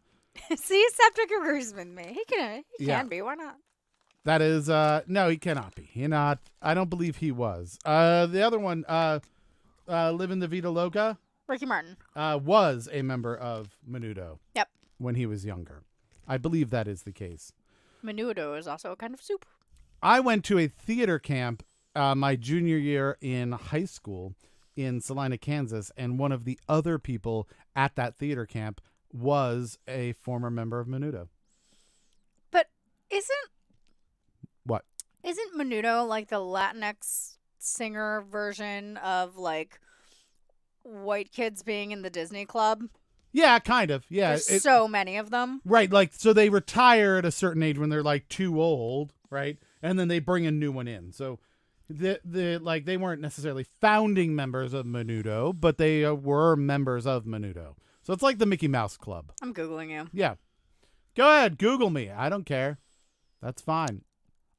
Speaker 2: See, Septic agrees with me. He can
Speaker 1: Yeah.
Speaker 2: be. Why not?
Speaker 1: That is no, he cannot be. I don't believe he was. The other one, Live in the Vida Loca,
Speaker 2: Ricky Martin.
Speaker 1: was a member of Menudo.
Speaker 2: Yep.
Speaker 1: When he was younger. I believe that is the case.
Speaker 2: Menudo is also a kind of soup.
Speaker 1: I went to a theater camp my junior year in high school in Salina, Kansas, and one of the other people at that theater camp was a former member of Menudo.
Speaker 2: But
Speaker 1: What?
Speaker 2: isn't Menudo like the Latinx singer version of like white kids being in the Disney Club?
Speaker 1: Yeah, kind of. Yeah.
Speaker 2: There's so many of them.
Speaker 1: Right, like, so they retire at a certain age when they're like too old, right? And then they bring a new one in. So they weren't necessarily founding members of Menudo, but they were members of Menudo. So it's like the Mickey Mouse Club.
Speaker 2: I'm Googling you.
Speaker 1: Yeah. Go ahead, Google me. I don't care. That's fine.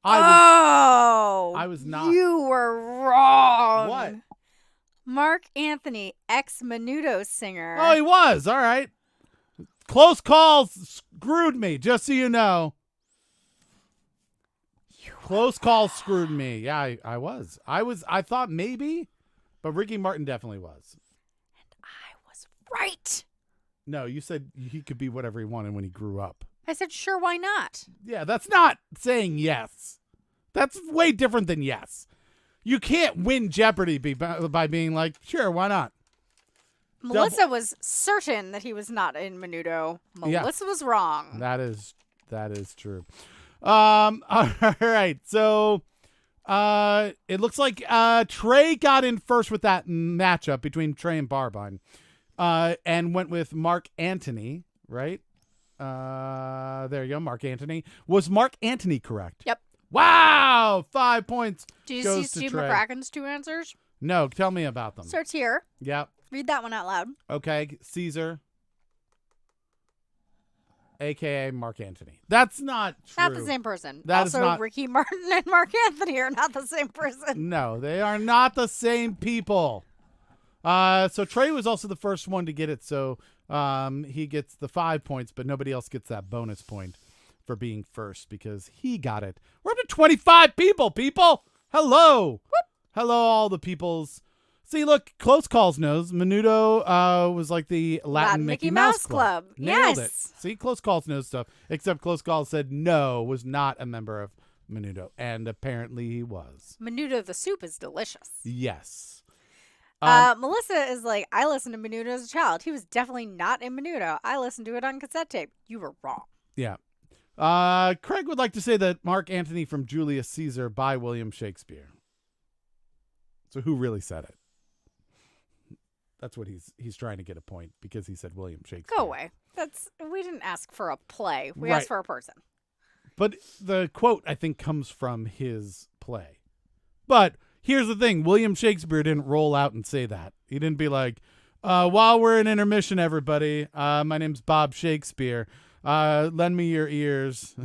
Speaker 2: I
Speaker 1: was not.
Speaker 2: You were wrong.
Speaker 1: What?
Speaker 2: Mark Anthony, ex-Menudo singer.
Speaker 1: Oh, he was. All right. Close calls screwed me, just so you know. Close calls screwed me. Yeah, I was. I thought maybe, but Ricky Martin definitely was.
Speaker 2: And I was right.
Speaker 1: No, you said he could be whatever he wanted when he grew up.
Speaker 2: I said, sure, why not?
Speaker 1: Yeah, that's not saying yes. That's way different than yes. You can't win Jeopardy by being like, sure, why not?
Speaker 2: Melissa was certain that he was not in Menudo. Melissa was wrong.
Speaker 1: That is true. All right. So it looks like Trey got in first with that matchup between Trey and Barbine. And went with Mark Antony, right? There you go, Mark Antony. Was Mark Antony correct?
Speaker 2: Yep.
Speaker 1: Wow, 5 points.
Speaker 2: Do you
Speaker 1: goes
Speaker 2: see
Speaker 1: to
Speaker 2: Steve
Speaker 1: Trey.
Speaker 2: McCracken's two answers?
Speaker 1: No, tell me about them.
Speaker 2: Starts here.
Speaker 1: Yep.
Speaker 2: Read that one out loud.
Speaker 1: Okay, Caesar, a.k.a. Mark Antony. That's not true.
Speaker 2: Not the same person.
Speaker 1: That is
Speaker 2: also,
Speaker 1: not-
Speaker 2: Ricky Martin and Mark Anthony are not the same person.
Speaker 1: No, they are not the same people. So Trey was also the first one to get it, so he gets the 5 points, but nobody else gets that bonus point for being first because he got it. We're up to 25 people. Hello. Whoop. Hello, all the peoples. See, look, Close Calls knows. Menudo was like the Latin Mickey Mouse Club. Nailed it.
Speaker 2: Yes.
Speaker 1: See, Close Calls knows stuff, except Close Calls said no, was not a member of Menudo, and apparently he was.
Speaker 2: Menudo the soup is delicious.
Speaker 1: Yes.
Speaker 2: Melissa is like, I listened to Menudo as a child. He was definitely not in Menudo. I listened to it on cassette tape. You were wrong.
Speaker 1: Yeah. Craig would like to say that Mark Antony from Julius Caesar by William Shakespeare. So who really said it? That's what he's trying to get a point because he said William Shakespeare.
Speaker 2: Go away. We didn't ask for a play. We
Speaker 1: Right.
Speaker 2: asked for a person.
Speaker 1: But the quote, I think, comes from his play. But here's the thing. William Shakespeare didn't roll out and say that. He didn't be like, while we're in intermission, everybody, my name's Bob Shakespeare. Lend me your ears.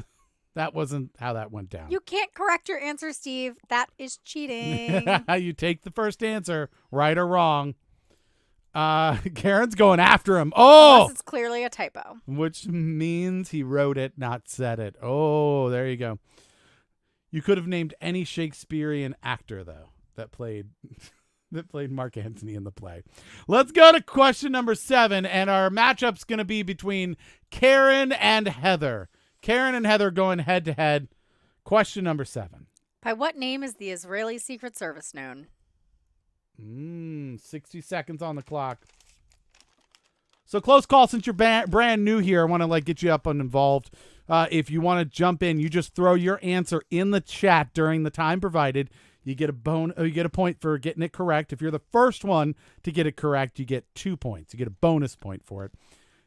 Speaker 1: That wasn't how that went down.
Speaker 2: You can't correct your answer, Steve. That is cheating.
Speaker 1: You take the first answer, right or wrong. Karen's going after him. Oh!
Speaker 2: Unless it's clearly a typo.
Speaker 1: Which means he wrote it, not said it. Oh, there you go. You could have named any Shakespearean actor, though, that played Mark Antony in the play. Let's go to question number 7, and our matchup's going to be between Karen and Heather. Karen and Heather going head-to-head. Question number 7.
Speaker 2: By what name is the Israeli Secret Service known?
Speaker 1: 60 seconds on the clock. So Close Call, since you're brand new here, I want to get you up and involved. If you want to jump in, you just throw your answer in the chat during the time provided. You get a point for getting it correct. If you're the first one to get it correct, you get 2 points. You get a bonus point for it.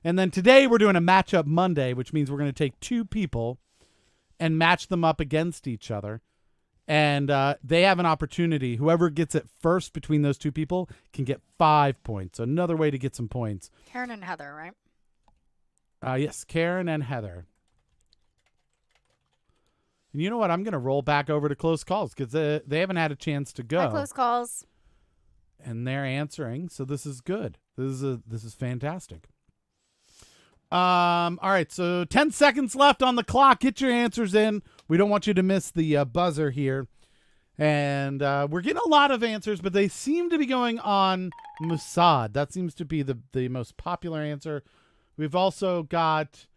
Speaker 1: And then today we're doing a matchup Monday, which means we're going to take 2 people and match them up against each other. And they have an opportunity. Whoever gets it first between those 2 people can get 5 points. So another way to get some points.
Speaker 2: Karen and Heather, right?
Speaker 1: Yes, Karen and Heather. And you know what? I'm going to roll back over to Close Calls because they haven't had a chance to go.
Speaker 2: Hi, Close Calls.
Speaker 1: And they're answering, so this is good. This is fantastic. All right, so 10 seconds left on the clock. Get your answers in. We don't want you to miss the buzzer here. And we're getting a lot of answers, but they seem to be going on Mossad. That seems to be the most popular answer. We've also got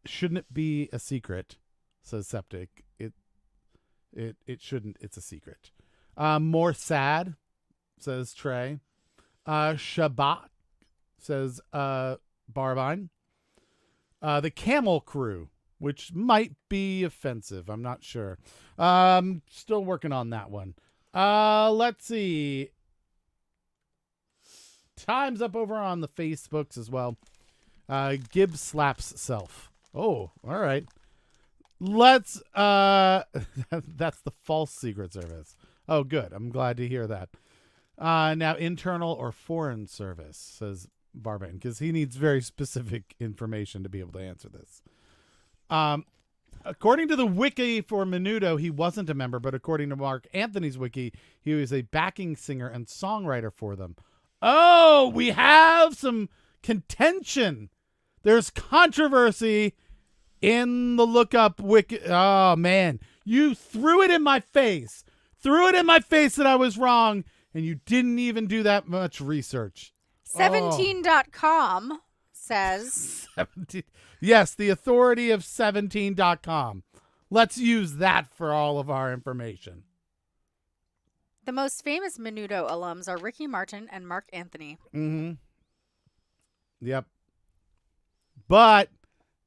Speaker 1: shouldn't it be a secret, says Septic. It shouldn't. It's a secret. More sad, says Trey. Shabbat, says Barbine. The Camel Crew, which might be offensive. I'm not sure. Still working on that one. Let's see. Time's up over on the Facebooks as well. Gibbs slaps self. Oh, all right. Let's that's the false Secret Service. Oh, good. I'm glad to hear that. Now internal or foreign service, says Barbane, because he needs very specific information to be able to answer this. According to the wiki for Menudo, he wasn't a member, but according to Mark Anthony's wiki, he was a backing singer and songwriter for them. Oh, we have some contention. There's controversy in the lookup wiki. Oh, man. You threw it in my face. Threw it in my face that I was wrong, and you didn't even do that much research.
Speaker 2: 17.com says...
Speaker 1: 17. Yes, the authority of 17.com. Let's use that for all of our information.
Speaker 2: The most famous Menudo alums are Ricky Martin and Mark Anthony.
Speaker 1: Mm-hmm. Yep. But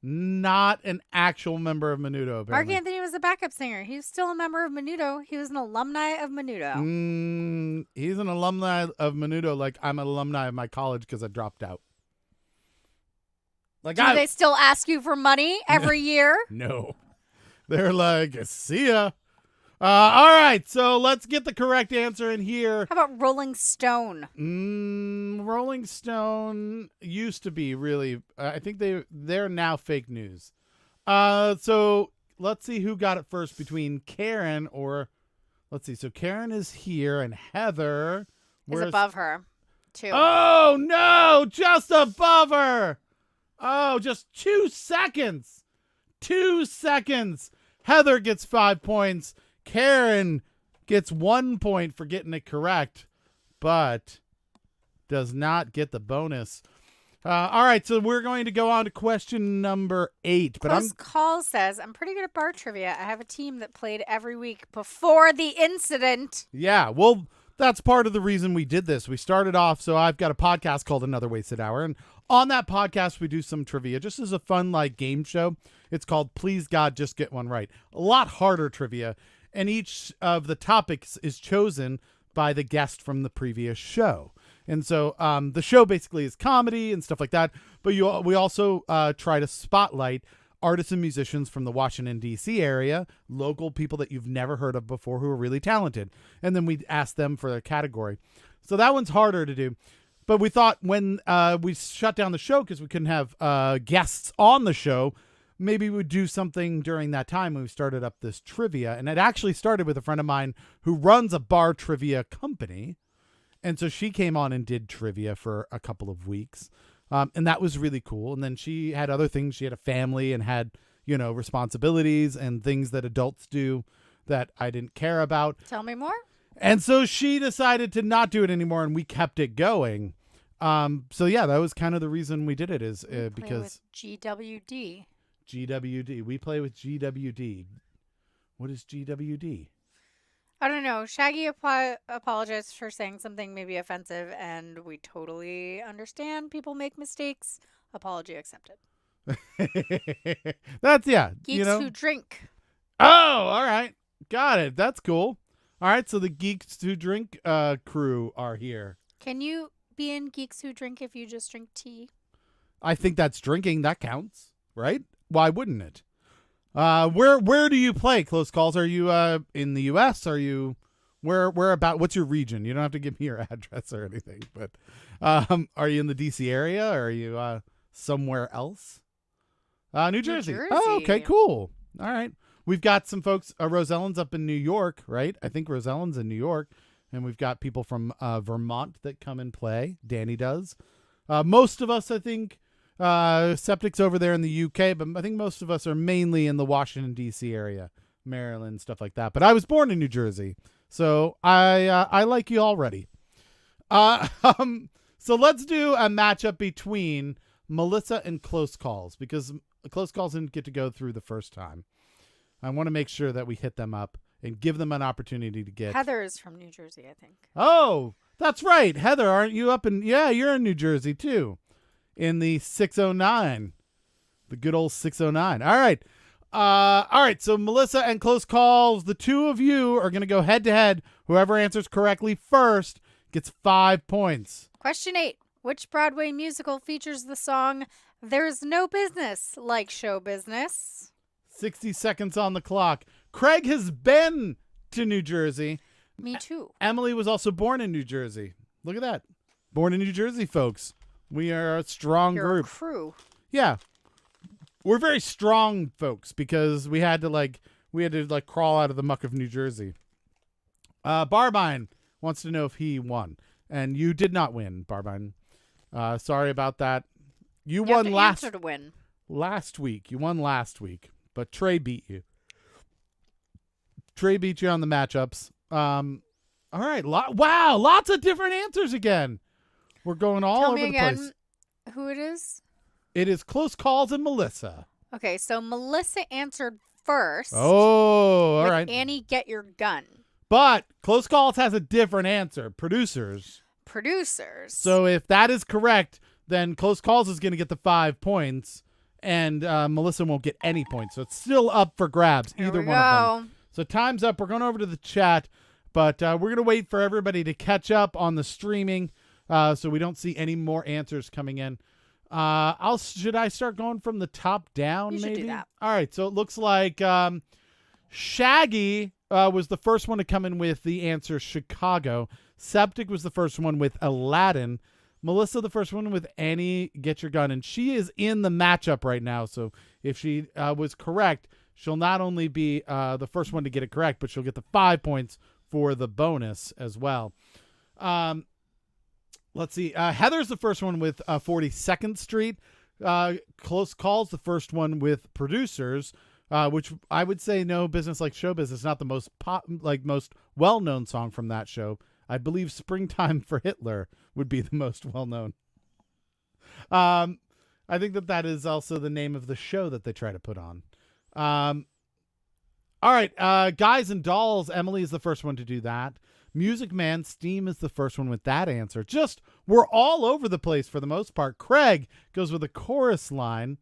Speaker 1: not an actual member of Menudo, apparently.
Speaker 2: Mark Anthony was a backup singer. He was still a member of Menudo. He was an alumni of Menudo.
Speaker 1: He's an alumni of Menudo like I'm an alumni of my college because I dropped out. Like,
Speaker 2: Do they still ask you for money every year?
Speaker 1: No. They're like, see ya. All right, so let's get the correct answer in here.
Speaker 2: How about Rolling Stone?
Speaker 1: Rolling Stone used to be really. I think they're now fake news. So let's see who got it first between Karen or, let's see. So Karen is here and Heather
Speaker 2: Is above her, too.
Speaker 1: Oh no, just above her. Oh, just 2 seconds. 2 seconds. Heather gets 5 points. Karen gets 1 point for getting it correct, but does not get the bonus. All right, so we're going to go on to question number 8. But
Speaker 2: Close Call says, I'm pretty good at bar trivia. I have a team that played every week before the incident.
Speaker 1: Yeah, well, that's part of the reason we did this. We started off, so I've got a podcast called Another Wasted Hour, and on that podcast, we do some trivia, just as a fun, game show. It's called Please God, Just Get One Right. A lot harder trivia. And each of the topics is chosen by the guest from the previous show. And so the show basically is comedy and stuff like that. But we also try to spotlight artists and musicians from the Washington, D.C. area, local people that you've never heard of before who are really talented. And then we ask them for a category. So that one's harder to do. But we thought when we shut down the show because we couldn't have guests on the show, maybe we'd do something during that time when we started up this trivia. And it actually started with a friend of mine who runs a bar trivia company. And so she came on and did trivia for a couple of weeks. And that was really cool. And then she had other things. She had a family and had, responsibilities and things that adults do that I didn't care about.
Speaker 2: Tell me more.
Speaker 1: And so she decided to not do it anymore, and we kept it going. So yeah, that was kind of the reason we did it is because
Speaker 2: GWD.
Speaker 1: GWD. We play with GWD. What is GWD?
Speaker 2: I don't know. Shaggy apologized for saying something maybe offensive, and we totally understand people make mistakes. Apology accepted.
Speaker 1: That's, yeah.
Speaker 2: Geeks who drink.
Speaker 1: Oh, all right. Got it. That's cool. All right, so the Geeks Who Drink crew are here.
Speaker 2: Can you be in Geeks Who Drink if you just drink tea?
Speaker 1: I think that's drinking. That counts, right? Why wouldn't it? Where do you play Close Calls? Are you in the U.S.? Are you where about? What's your region? You don't have to give me your address or anything. But are you in the D.C. area? Or are you somewhere else? New Jersey. Oh, okay, cool. All right. We've got some folks. Rosellen's up in New York, right? I think Rosellen's in New York. And we've got people from Vermont that come and play. Danny does. Most of us, I think, Septic's over there in the UK, but I think most of us are mainly in the Washington, D.C. area, Maryland, stuff like that. But I was born in New Jersey, so I like you already. So let's do a matchup between Melissa and Close Calls, because Close Calls didn't get to go through the first time. I want to make sure that we hit them up and give them an opportunity to get...
Speaker 2: Heather is from New Jersey, I think.
Speaker 1: Oh, that's right. Heather, aren't you up in... Yeah, you're in New Jersey, too. In the 609. The good old 609. All right. All right, so Melissa and Close Calls, the two of you are going to go head-to-head. Whoever answers correctly first gets 5 points.
Speaker 2: Question 8. Which Broadway musical features the song There's No Business Like Show Business?
Speaker 1: 60 seconds on the clock. Craig has been to New Jersey.
Speaker 2: Me too.
Speaker 1: Emily was also born in New Jersey. Look at that. Born in New Jersey, folks. We are a strong
Speaker 2: You're
Speaker 1: group.
Speaker 2: a crew.
Speaker 1: Yeah. We're very strong folks because we had to crawl out of the muck of New Jersey. Barbine wants to know if he won. And you did not win, Barbine. Sorry about that. You won
Speaker 2: have to
Speaker 1: last
Speaker 2: answer to win.
Speaker 1: last week. You won last week, but Trey beat you. Trey beat you on the matchups. All right. Wow, lots of different answers again. We're going all
Speaker 2: Tell
Speaker 1: over
Speaker 2: me
Speaker 1: the
Speaker 2: again
Speaker 1: place.
Speaker 2: who it is.
Speaker 1: It is Close Calls and Melissa.
Speaker 2: Okay, so Melissa answered first.
Speaker 1: Oh, all
Speaker 2: with
Speaker 1: right.
Speaker 2: Annie, get your gun.
Speaker 1: But Close Calls has a different answer. Producers. So if that is correct, then Close Calls is going to get the 5 points, and Melissa won't get any points. So it's still up for grabs, either one of them. So time's up. We're going over to the chat, but we're going to wait for everybody to catch up on the streaming so we don't see any more answers coming in. Should I start going from the top down,
Speaker 2: You should
Speaker 1: maybe?
Speaker 2: do that.
Speaker 1: All right, so it looks like Shaggy was the first one to come in with the answer Chicago. Septic was the first one with Aladdin. Melissa, the first one with Annie, Get Your Gun. And she is in the matchup right now. So if she was correct, she'll not only be the first one to get it correct, but she'll get the 5 points for the bonus as well. Let's see. Heather's the first one with 42nd Street. Close Calls, the first one with Producers, which I would say No Business Like Show Business, not the most most well-known song from that show. I believe Springtime for Hitler would be the most well-known. I think that is also the name of the show that they try to put on. All right. Guys and Dolls, Emily is the first one to do that. Music Man, Steam is the first one with that answer. We're all over the place for the most part. Craig goes with a chorus line.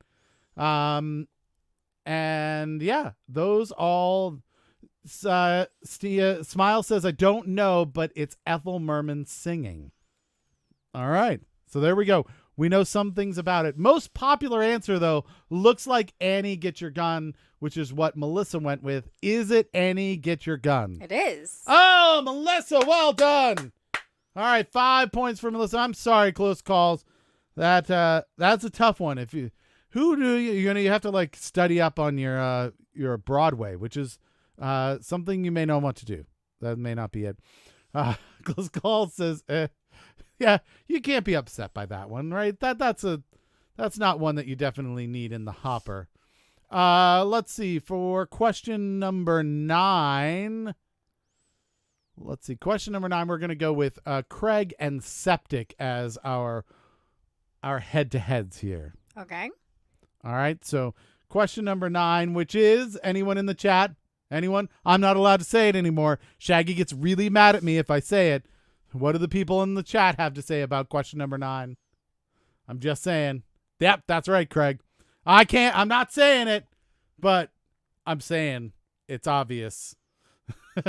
Speaker 1: And yeah, those all... Smile says, I don't know, but it's Ethel Merman singing. All right. So there we go. We know some things about it. Most popular answer, though, looks like Annie, Get Your Gun, which is what Melissa went with. Is it Annie, Get Your Gun?
Speaker 2: It is.
Speaker 1: Oh, Melissa, well done. All right, 5 points for Melissa. I'm sorry, Close Calls. That's a tough one. You have to study up on your Broadway, which is something you may not want to do. That may not be it. Close Call says, yeah, you can't be upset by that one, right? That's not one that you definitely need in the hopper. Let's see, for question number 9. Let's see, question number 9, we're going to go with Craig and Septic as our head-to-heads here.
Speaker 2: Okay.
Speaker 1: All right, so question number 9, which is, anyone in the chat? Anyone? I'm not allowed to say it anymore. Shaggy gets really mad at me if I say it. What do the people in the chat have to say about question number 9? I'm just saying. Yep, that's right, Craig. I'm not saying it, but I'm saying it's obvious.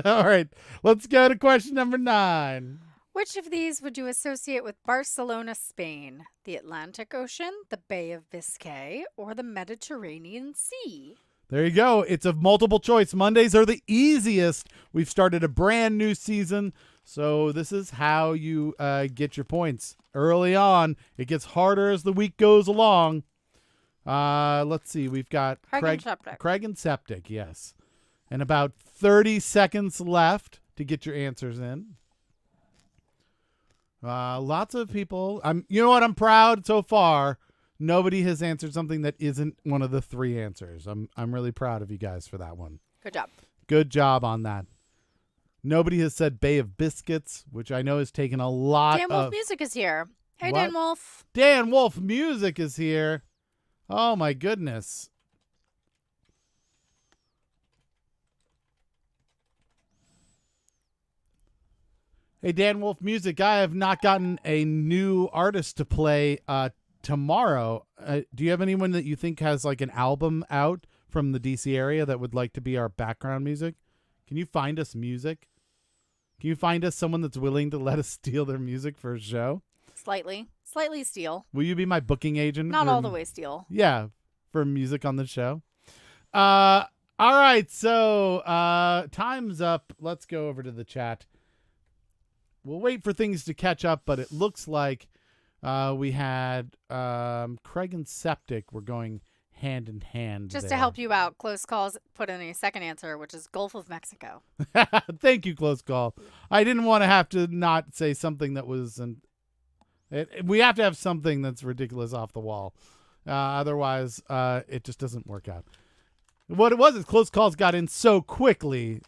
Speaker 1: All right, let's go to question number 9.
Speaker 2: Which of these would you associate with Barcelona, Spain? The Atlantic Ocean, the Bay of Biscay, or the Mediterranean Sea?
Speaker 1: There you go. It's a multiple choice. Mondays are the easiest. We've started a brand new season, so this is how you get your points early on. It gets harder as the week goes along. Let's see. We've got Craig and Septic, yes. And about 30 seconds left to get your answers in. Lots of people. You know what? I'm proud so far. Nobody has answered something that isn't one of the three answers. I'm really proud of you guys for that one.
Speaker 2: Good job.
Speaker 1: Good job on that. Nobody has said Bay of Biscuits, which I know has taken a lot
Speaker 2: Dan Wolf Music is here. Hey,
Speaker 1: What?
Speaker 2: Dan Wolf.
Speaker 1: Dan Wolf Music is here. Oh my goodness. Hey, Dan Wolf Music, I have not gotten a new artist to play tomorrow. Do you have anyone that you think has like an album out from the DC area that would like to be our background music? Can you find us music? Can you find us someone that's willing to let us steal their music for a show?
Speaker 2: Slightly steal.
Speaker 1: Will you be my booking agent?
Speaker 2: Not
Speaker 1: for-
Speaker 2: all the way steal.
Speaker 1: Yeah, for music on the show. All right, so time's up. Let's go over to the chat. We'll wait for things to catch up, but it looks like we had Craig and Septic were going hand in hand.
Speaker 2: Just to
Speaker 1: there.
Speaker 2: help you out, Close Calls put in a second answer, which is Gulf of Mexico.
Speaker 1: Thank you, Close Call. I didn't want to have to not say something that was we have to have something that's ridiculous off the wall. Otherwise, it just doesn't work out. What it was is Close Calls got in so quickly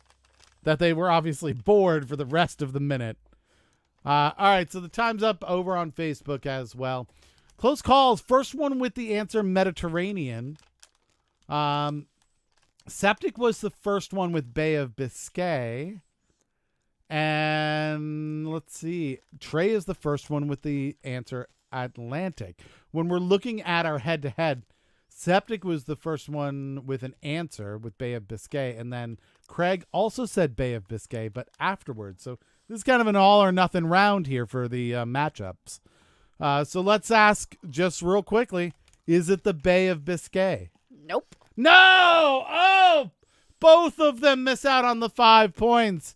Speaker 1: that they were obviously bored for the rest of the minute. All right, so the time's up over on Facebook as well. Close Calls, first one with the answer Mediterranean. Septic was the first one with Bay of Biscay. And let's see, Trey is the first one with the answer Atlantic. When we're looking at our head-to-head, Septic was the first one with an answer with Bay of Biscay, and then Craig also said Bay of Biscay, but afterwards. So this is kind of an all-or-nothing round here for the matchups. So let's ask just real quickly, is it the Bay of Biscay?
Speaker 2: Nope.
Speaker 1: No! Oh! Both of them miss out on the 5 points.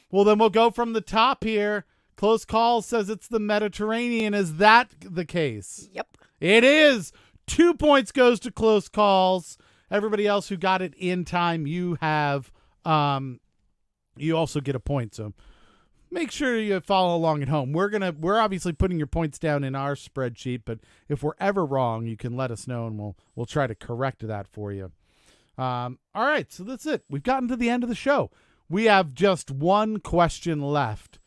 Speaker 1: Well, then we'll go from the top here. Close Call says it's the Mediterranean. Is that the case?
Speaker 2: Yep.
Speaker 1: It is. 2 points goes to Close Calls. Everybody else who got it in time, you have, you also get a point. So make sure you follow along at home. We're obviously putting your points down in our spreadsheet, but if we're ever wrong, you can let us know and we'll try to correct that for you. All right, so that's it. We've gotten to the end of the show. We have just one question left.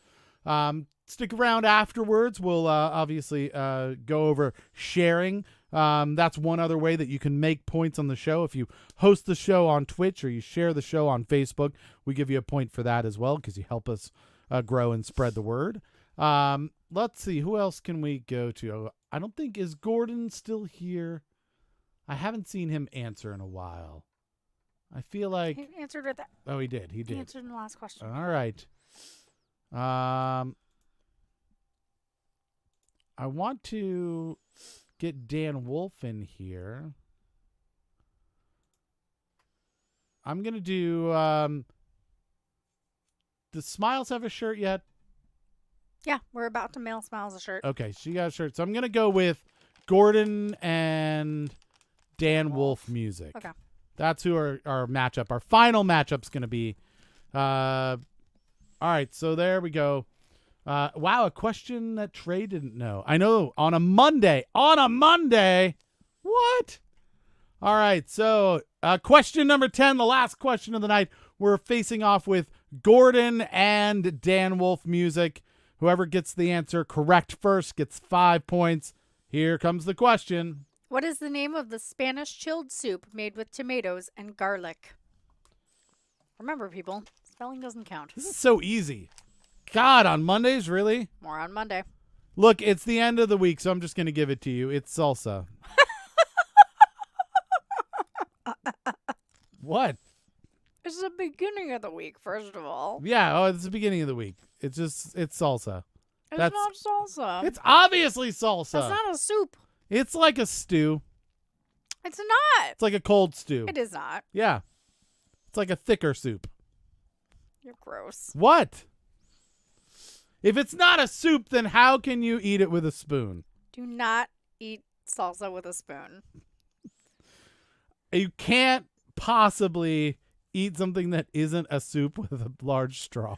Speaker 1: Stick around afterwards. We'll obviously go over sharing. That's one other way that you can make points on the show. If you host the show on Twitch or you share the show on Facebook, we give you a point for that as well because you help us grow and spread the word. Let's see. Who else can we go to? I don't think, is Gordon still here? I haven't seen him answer in a while. I feel like...
Speaker 2: He answered with that.
Speaker 1: Oh, he did. He did.
Speaker 2: He answered in the last question.
Speaker 1: All right. I want to get Dan Wolf in here. I'm going to do... does Smiles have a shirt yet?
Speaker 2: Yeah, we're about to mail Smiles a shirt.
Speaker 1: Okay, she got a shirt. So I'm going to go with Gordon and Dan Wolf Music.
Speaker 2: Okay.
Speaker 1: That's who our matchup, our final matchup's going to be. All right, so there we go. Wow, a question that Trey didn't know. I know, on a Monday. What? All right, so question number 10, the last question of the night. We're facing off with Gordon and Dan Wolf Music. Whoever gets the answer correct first gets 5 points. Here comes the question.
Speaker 2: What is the name of the Spanish chilled soup made with tomatoes and garlic? Remember, people, spelling doesn't count.
Speaker 1: This is so easy. God, on Mondays, really?
Speaker 2: More on Monday.
Speaker 1: Look, it's the end of the week, so I'm just going to give it to you. It's salsa. What?
Speaker 2: It's the beginning of the week, first of all.
Speaker 1: Yeah, it's the beginning of the week. It's salsa.
Speaker 2: It's
Speaker 1: That's-
Speaker 2: not salsa.
Speaker 1: It's obviously salsa.
Speaker 2: That's not a soup.
Speaker 1: It's like a stew.
Speaker 2: It's not.
Speaker 1: It's like a cold stew.
Speaker 2: It is not.
Speaker 1: Yeah. It's like a thicker soup.
Speaker 2: You're gross.
Speaker 1: What? If it's not a soup, then how can you eat it with a spoon?
Speaker 2: Do not eat salsa with a spoon.
Speaker 1: You can't possibly eat something that isn't a soup with a large straw.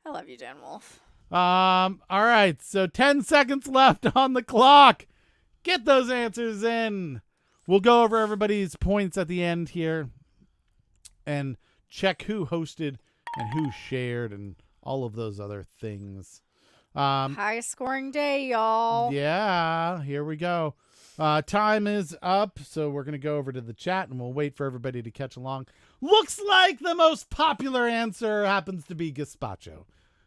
Speaker 2: I love you, Dan Wolf.
Speaker 1: All right. So 10 seconds left on the clock. Get those answers in. We'll go over everybody's points at the end here and check who hosted and who shared and all of those other things.
Speaker 2: High scoring day, y'all.
Speaker 1: Yeah, here we go. Time is up, so we're going to go over to the chat and we'll wait for everybody to catch along. Looks like the most popular answer happens to be gazpacho,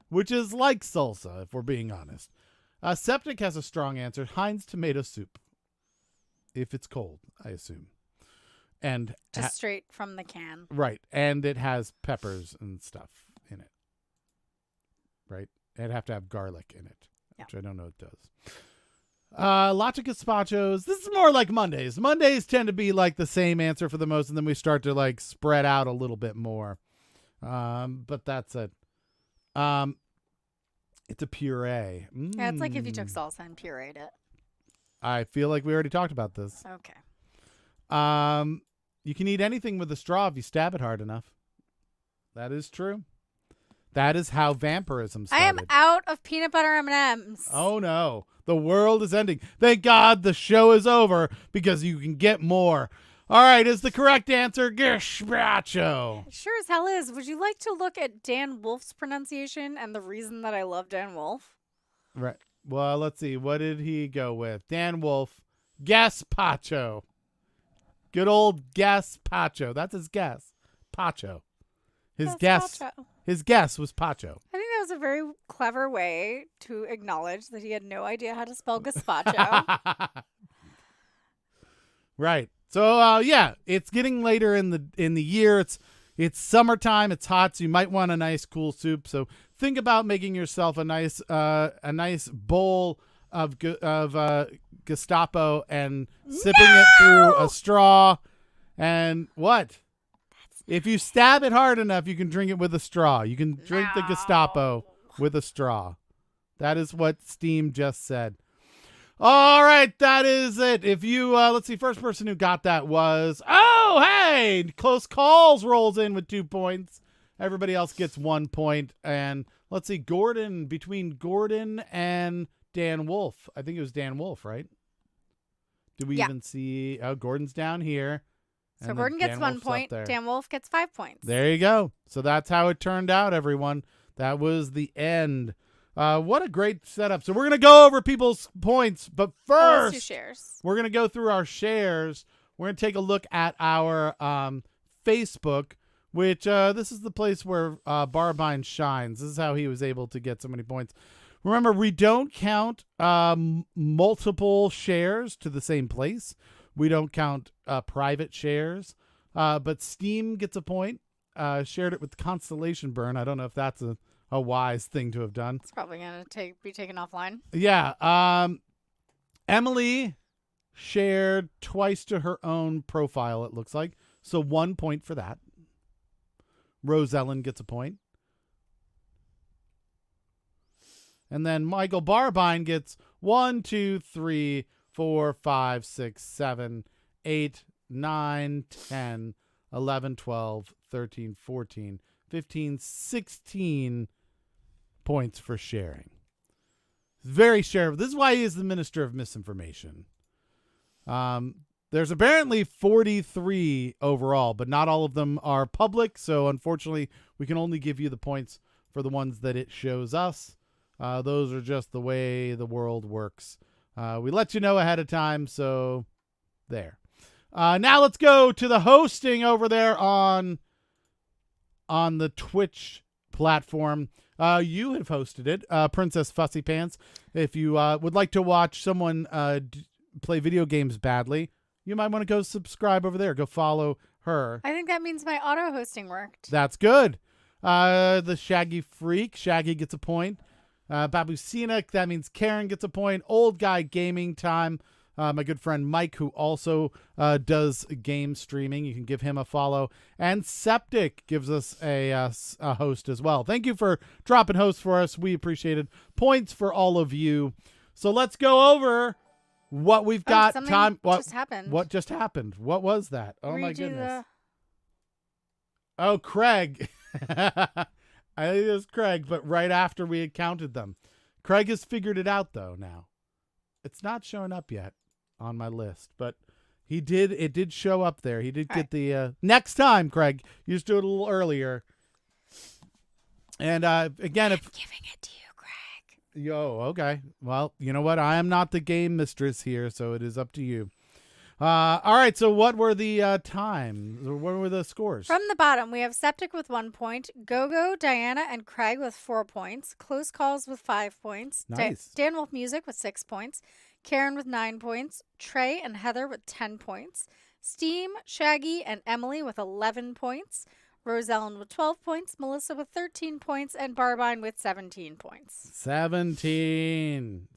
Speaker 1: which is like salsa, if we're being honest. Septic has a strong answer. Heinz tomato soup. If it's cold, I assume. And
Speaker 2: Just straight from the can.
Speaker 1: right, and it has peppers and stuff in it. Right? It'd have to have garlic in it, which I don't know it does. Lots of gazpachos. This is more like Mondays. Mondays tend to be like the same answer for the most, and then we start to like spread out a little bit more. But that's it. It's a puree.
Speaker 2: Yeah, it's like if you took salsa and pureed it.
Speaker 1: I feel like we already talked about this.
Speaker 2: Okay.
Speaker 1: You can eat anything with a straw if you stab it hard enough. That is true. That is how vampirism started.
Speaker 2: I am out of peanut butter M&Ms.
Speaker 1: Oh, no. The world is ending. Thank God the show is over because you can get more. All right, is the correct answer gazpacho?
Speaker 2: Sure as hell is. Would you like to look at Dan Wolf's pronunciation and the reason that I love Dan Wolf?
Speaker 1: Right. Well, let's see. What did he go with? Dan Wolf, gazpacho. Good old gazpacho. That's his guess. Pacho. His guess.
Speaker 2: Gazpacho.
Speaker 1: His guess was pacho.
Speaker 2: I think that was a very clever way to acknowledge that he had no idea how to spell gazpacho.
Speaker 1: Right. So yeah, it's getting later in the year. It's summertime. It's hot, so you might want a nice cool soup. So think about making yourself a nice bowl of Gestapo and sipping it through a straw. And what? If you stab it hard enough, you can drink it with a straw. You can drink the Gestapo with a straw. That is what Steam just said. All right, that is it. If you, let's see, first person who got that was, oh, hey, Close Calls rolls in with 2 points. Everybody else gets 1 point. And let's see, between Gordon and Dan Wolf. I think it was Dan Wolf, right? Did we even see, oh, Gordon's down here.
Speaker 2: So Gordon gets 1 point. Dan Wolf gets 5 points.
Speaker 1: There you go. So that's how it turned out, everyone. That was the end. What a great setup. So we're going to go over people's points. But first,
Speaker 2: shares.
Speaker 1: We're going to go through our shares. We're going to take a look at our Facebook, which this is the place where Barbine shines. This is how he was able to get so many points. Remember, we don't count multiple shares to the same place. We don't count private shares, but Steam gets a point. Shared it with Constellation Burn. I don't know if that's a wise thing to have done.
Speaker 2: It's probably going to be taken offline.
Speaker 1: Yeah. Emily shared twice to her own profile, it looks like. So 1 point for that. Rose Ellen gets a point. And then Michael Barbine gets 1, 2, 3, 4, 5, 6, 7, 8, 9, 10, 11, 12, 13, 14, 15, 16 points for sharing. Very shareable. This is why he is the Minister of Misinformation. There's apparently 43 overall, but not all of them are public. So unfortunately, we can only give you the points for the ones that it shows us. Those are just the way the world works. We let you know ahead of time, so there. Now let's go to the hosting over there on the Twitch platform. You have hosted it, Princess Fussy Pants. If you would like to watch someone play video games badly, you might want to go subscribe over there. Go follow her.
Speaker 2: I think that means my auto hosting worked.
Speaker 1: That's good. The Shaggy Freak. Shaggy gets a point. Babu Scenic, that means Karen gets a point. Old Guy Gaming Time, my good friend Mike, who also does game streaming. You can give him a follow. And Septic gives us a host as well. Thank you for dropping hosts for us. We appreciate it. Points for all of you. So let's go over what we've got. What
Speaker 2: just happened?
Speaker 1: What just happened? What was that? Oh, my goodness.
Speaker 2: The...
Speaker 1: Oh, Craig. I think it was Craig, but right after we had counted them. Craig has figured it out, though, now. It's not showing up yet. on my list, but it did show up there. He did
Speaker 2: All
Speaker 1: get
Speaker 2: right.
Speaker 1: the next time, Craig. You just do it a little earlier. And again, if
Speaker 2: Giving it to you, Greg.
Speaker 1: okay. Well, you know what? I am not the game mistress here, so it is up to you. All right. So what were the times? Or what were the scores?
Speaker 2: From the bottom, we have Septic with 1 point, Gogo, Diana, and Craig with 4 points, Close Calls with 5 points,
Speaker 1: Nice.
Speaker 2: Dan Wolf Music with 6 points, Karen with 9 points, Trey and Heather with 10 points, Steam, Shaggy, and Emily with 11 points, Rose Ellen with 12 points, Melissa with 13 points, and Barbine with 17 points.
Speaker 1: 17.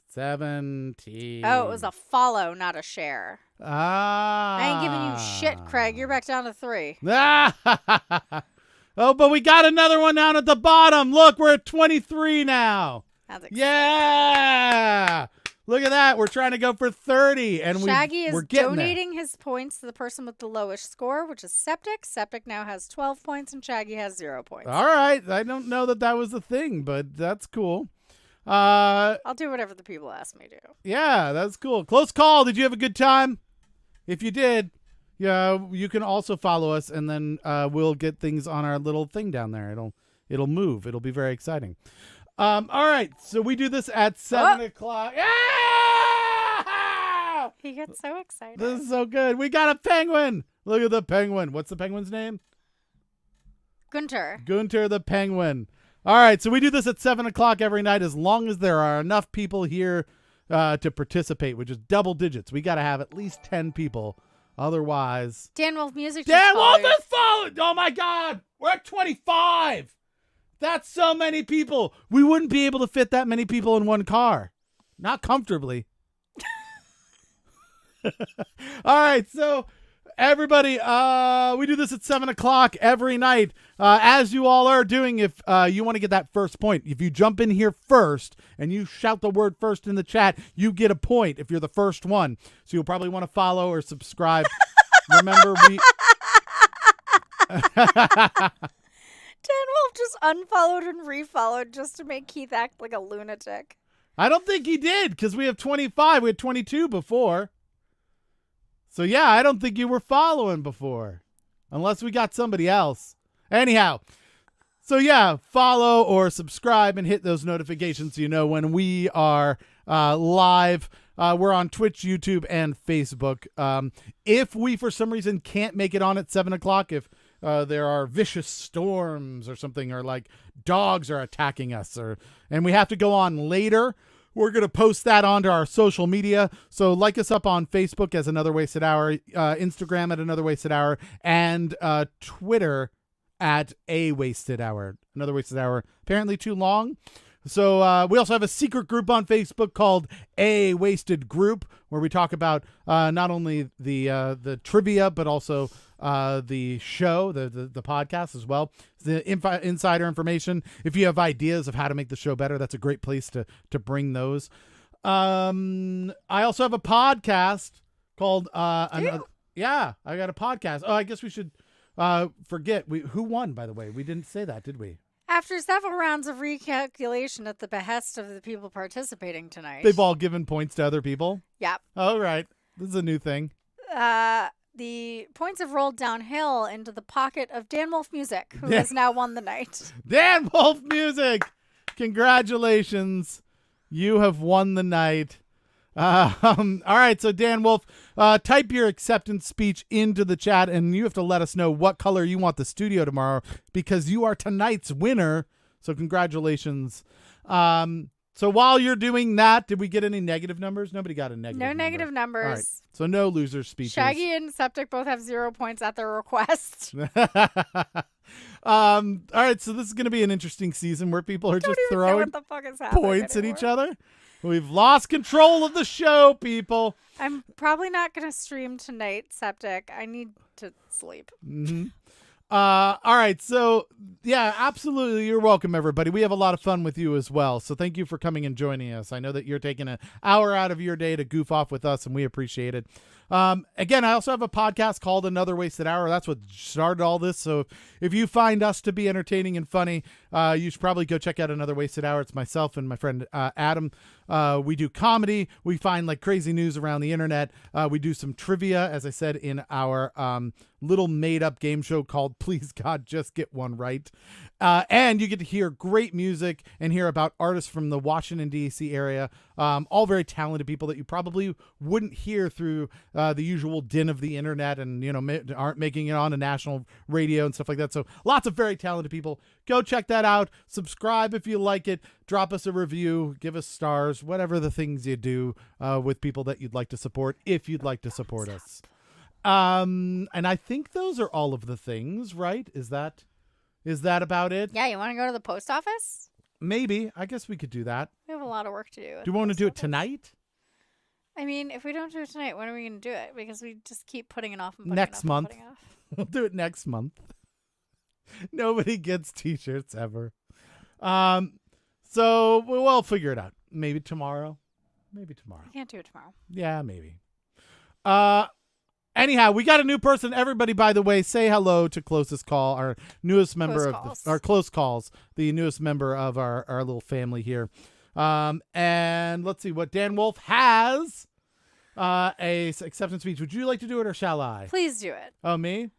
Speaker 2: Oh, it was a follow, not a share.
Speaker 1: Ah.
Speaker 2: I ain't giving you shit, Craig. You're back down to 3.
Speaker 1: Oh, but we got another one down at the bottom. Look, we're at 23 now.
Speaker 2: That's exciting.
Speaker 1: Yeah. Look at that. We're trying to go for 30. And
Speaker 2: Shaggy
Speaker 1: we're
Speaker 2: is
Speaker 1: getting
Speaker 2: donating his points to the person with the lowest score, which is Septic. Septic now has 12 points, and Shaggy has 0 points.
Speaker 1: there. All right. I don't know that was the thing, but that's cool.
Speaker 2: I'll do whatever the people ask me to.
Speaker 1: Yeah, that's cool. Close call. Did you have a good time? If you did, yeah, you can also follow us, and then we'll get things on our little thing down there. It'll move. It'll be very exciting. All right, so we do this at 7 o'clock. Yeah!
Speaker 2: He gets so excited.
Speaker 1: This is so good. We got a penguin. Look at the penguin. What's the penguin's name?
Speaker 2: Gunter.
Speaker 1: Gunter the penguin. All right, so we do this at 7 o'clock every night as long as there are enough people here to participate, which is double digits. We got to have at least 10 people. Otherwise...
Speaker 2: Dan Wolf Music.
Speaker 1: Dan Wolf
Speaker 2: followed.
Speaker 1: is followed! Oh, my God! We're at 25! That's so many people. We wouldn't be able to fit that many people in one car. Not comfortably. All right, so... Everybody, we do this at 7 o'clock every night. As you all are doing, if you want to get that first point, if you jump in here first and you shout the word first in the chat, you get a point if you're the first one. So you'll probably want to follow or subscribe. Remember, we...
Speaker 2: Dan Wolf just unfollowed and refollowed just to make Keith act like a lunatic.
Speaker 1: I don't think he did because we have 25. We had 22 before. So, yeah, I don't think you were following before. Unless we got somebody else. Anyhow. So, yeah, follow or subscribe and hit those notifications so you know when we are live. We're on Twitch, YouTube, and Facebook. If we, for some reason, can't make it on at 7 o'clock, if there are vicious storms or something, or like dogs are attacking us, and we have to go on later, we're going to post that onto our social media. So like us up on Facebook as Another Wasted Hour, Instagram at Another Wasted Hour, and Twitter at A Wasted Hour. Another Wasted Hour. Apparently too long. So we also have a secret group on Facebook called A Wasted Group, where we talk about not only the trivia, but also the show, the podcast as well. The insider information. If you have ideas of how to make the show better, that's a great place to bring those. I also have a podcast called yeah, I got a podcast. Oh, I guess we should forget who won, by the way. We didn't say that, did we?
Speaker 2: After several rounds of recalculation at the behest of the people participating tonight.
Speaker 1: They've all given points to other people.
Speaker 2: Yep.
Speaker 1: All right. This is a new thing.
Speaker 2: The points have rolled downhill into the pocket of Dan Wolf Music, who has now won the night.
Speaker 1: Dan Wolf Music, congratulations. You have won the night. All right, so Dan Wolf, type your acceptance speech into the chat, and you have to let us know what color you want the studio tomorrow, because you are tonight's winner. So congratulations. So while you're doing that, did we get any negative numbers? Nobody got a negative
Speaker 2: No
Speaker 1: number.
Speaker 2: negative numbers.
Speaker 1: All right, so no loser speeches.
Speaker 2: Shaggy and Septic both have 0 points at their request.
Speaker 1: All right, so this is going to be an interesting season where people are just
Speaker 2: Don't even know
Speaker 1: throwing
Speaker 2: what the fuck is happening
Speaker 1: points at
Speaker 2: anymore.
Speaker 1: each other. We've lost control of the show, people.
Speaker 2: I'm probably not going to stream tonight, Septic. I need to sleep.
Speaker 1: Mm-hmm. All right, so yeah, absolutely. You're welcome, everybody. We have a lot of fun with you as well. So thank you for coming and joining us. I know that you're taking an hour out of your day to goof off with us, and we appreciate it. Again, I also have a podcast called Another Wasted Hour. That's what started all this. So if you find us to be entertaining and funny, you should probably go check out Another Wasted Hour. It's myself and my friend Adam. We do comedy. We find like crazy news around the internet. We do some trivia, as I said, in our little made-up game show called Please God, Just Get One Right. And you get to hear great music and hear about artists from the Washington, D.C. area, all very talented people that you probably wouldn't hear through the usual din of the internet and, aren't making it on a national radio and stuff like that. So lots of very talented people. Go check that out. Subscribe if you like it. Drop us a review. Give us stars. Whatever the things you do with people that you'd like to support, if you'd like to support us. And I think those are all of the things, right? Is that about it?
Speaker 2: Yeah, you want to go to the post office?
Speaker 1: Maybe. I guess we could do that.
Speaker 2: We have a lot of work to do.
Speaker 1: Do you want to do it tonight?
Speaker 2: I mean, if we don't do it tonight, when are we going to do it? Because we just keep putting it off and putting
Speaker 1: Next
Speaker 2: it off
Speaker 1: month.
Speaker 2: and putting it off.
Speaker 1: We'll do it next month. Nobody gets t-shirts ever. So we'll figure it out. Maybe tomorrow.
Speaker 2: We can't do it tomorrow.
Speaker 1: Yeah, maybe. Anyhow, we got a new person. Everybody, by the way, say hello to Closest Call, our newest member our Close Calls, the newest member of our little family here. And let's see what Dan Wolf has. A acceptance speech. Would you like to do it or shall I?
Speaker 2: Please do it.
Speaker 1: Oh, me?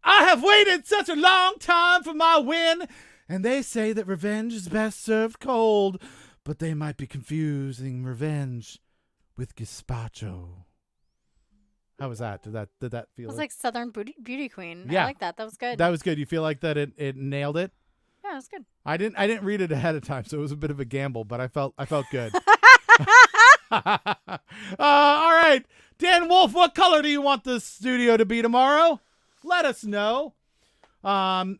Speaker 1: I have waited such a long time for my win, and they say that revenge is best served cold, but they might be confusing revenge with gazpacho. How was that? Did that feel?
Speaker 2: It was like Southern Beauty Queen.
Speaker 1: Yeah.
Speaker 2: I like that. That was good.
Speaker 1: That was good. You feel like that it nailed it?
Speaker 2: Yeah, it was good.
Speaker 1: I didn't read it ahead of time, so it was a bit of a gamble, but I felt good. All right, Dan Wolf, what color do you want the studio to be tomorrow? Let us know. And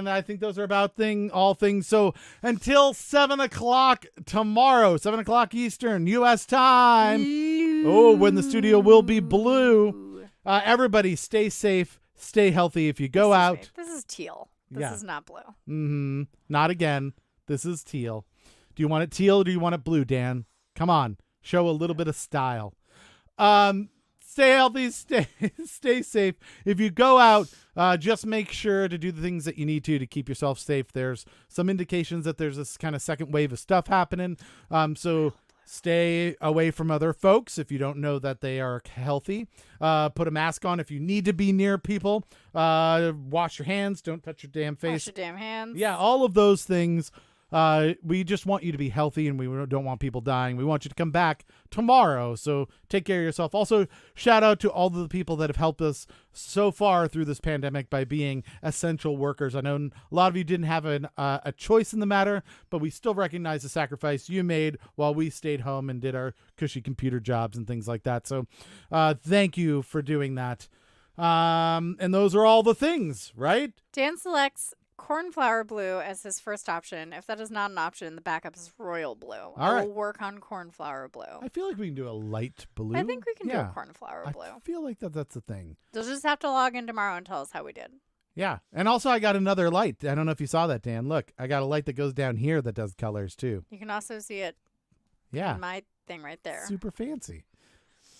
Speaker 1: I think those are about all things. So until 7:00 tomorrow, 7:00 Eastern, U.S. time. Oh, when the studio will be blue. Everybody stay safe, stay healthy. If you go out.
Speaker 2: This is teal. This is not blue.
Speaker 1: Mm-hmm. Not again. This is teal. Do you want it teal or do you want it blue, Dan? Come on. Show a little bit of style. Stay healthy, stay safe. If you go out, just make sure to do the things that you need to keep yourself safe. There's some indications that there's this kind of second wave of stuff happening. So stay away from other folks if you don't know that they are healthy. Put a mask on if you need to be near people. Wash your hands. Don't touch your damn face.
Speaker 2: Wash your damn hands.
Speaker 1: Yeah, all of those things. We just want you to be healthy, and we don't want people dying. We want you to come back tomorrow, so take care of yourself. Also, shout out to all of the people that have helped us so far through this pandemic by being essential workers. I know a lot of you didn't have a choice in the matter, but we still recognize the sacrifice you made while we stayed home and did our cushy computer jobs and things like that. So thank you for doing that. And those are all the things, right?
Speaker 2: Dan selects cornflower blue as his first option. If that is not an option, the backup is royal blue. I will work on cornflower blue.
Speaker 1: I feel like we can do a light blue.
Speaker 2: I think we can do a cornflower blue.
Speaker 1: I feel like that's the thing.
Speaker 2: You'll just have to log in tomorrow and tell us how we did.
Speaker 1: Yeah. And also I got another light. I don't know if you saw that, Dan. Look, I got a light that goes down here that does colors too.
Speaker 2: You can also see it in my thing right there.
Speaker 1: Super fancy.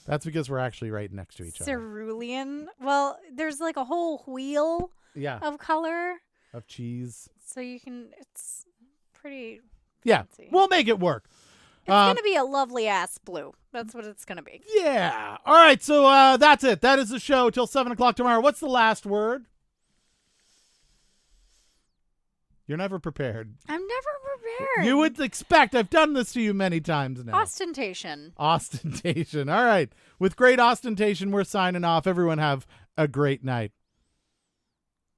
Speaker 1: That's because we're actually right next to each other.
Speaker 2: Cerulean. Well, there's like a whole wheel of color.
Speaker 1: Of cheese.
Speaker 2: So it's pretty
Speaker 1: fancy. We'll make it work.
Speaker 2: It's going to be a lovely ass blue. That's what it's going to be.
Speaker 1: Yeah. All right. So that's it. That is the show till 7:00 tomorrow. What's the last word? You're never prepared.
Speaker 2: I'm never prepared.
Speaker 1: You would expect. I've done this to you many times now.
Speaker 2: Ostentation. All
Speaker 1: right. With great ostentation, we're signing off. Everyone have a great night.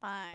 Speaker 2: Bye.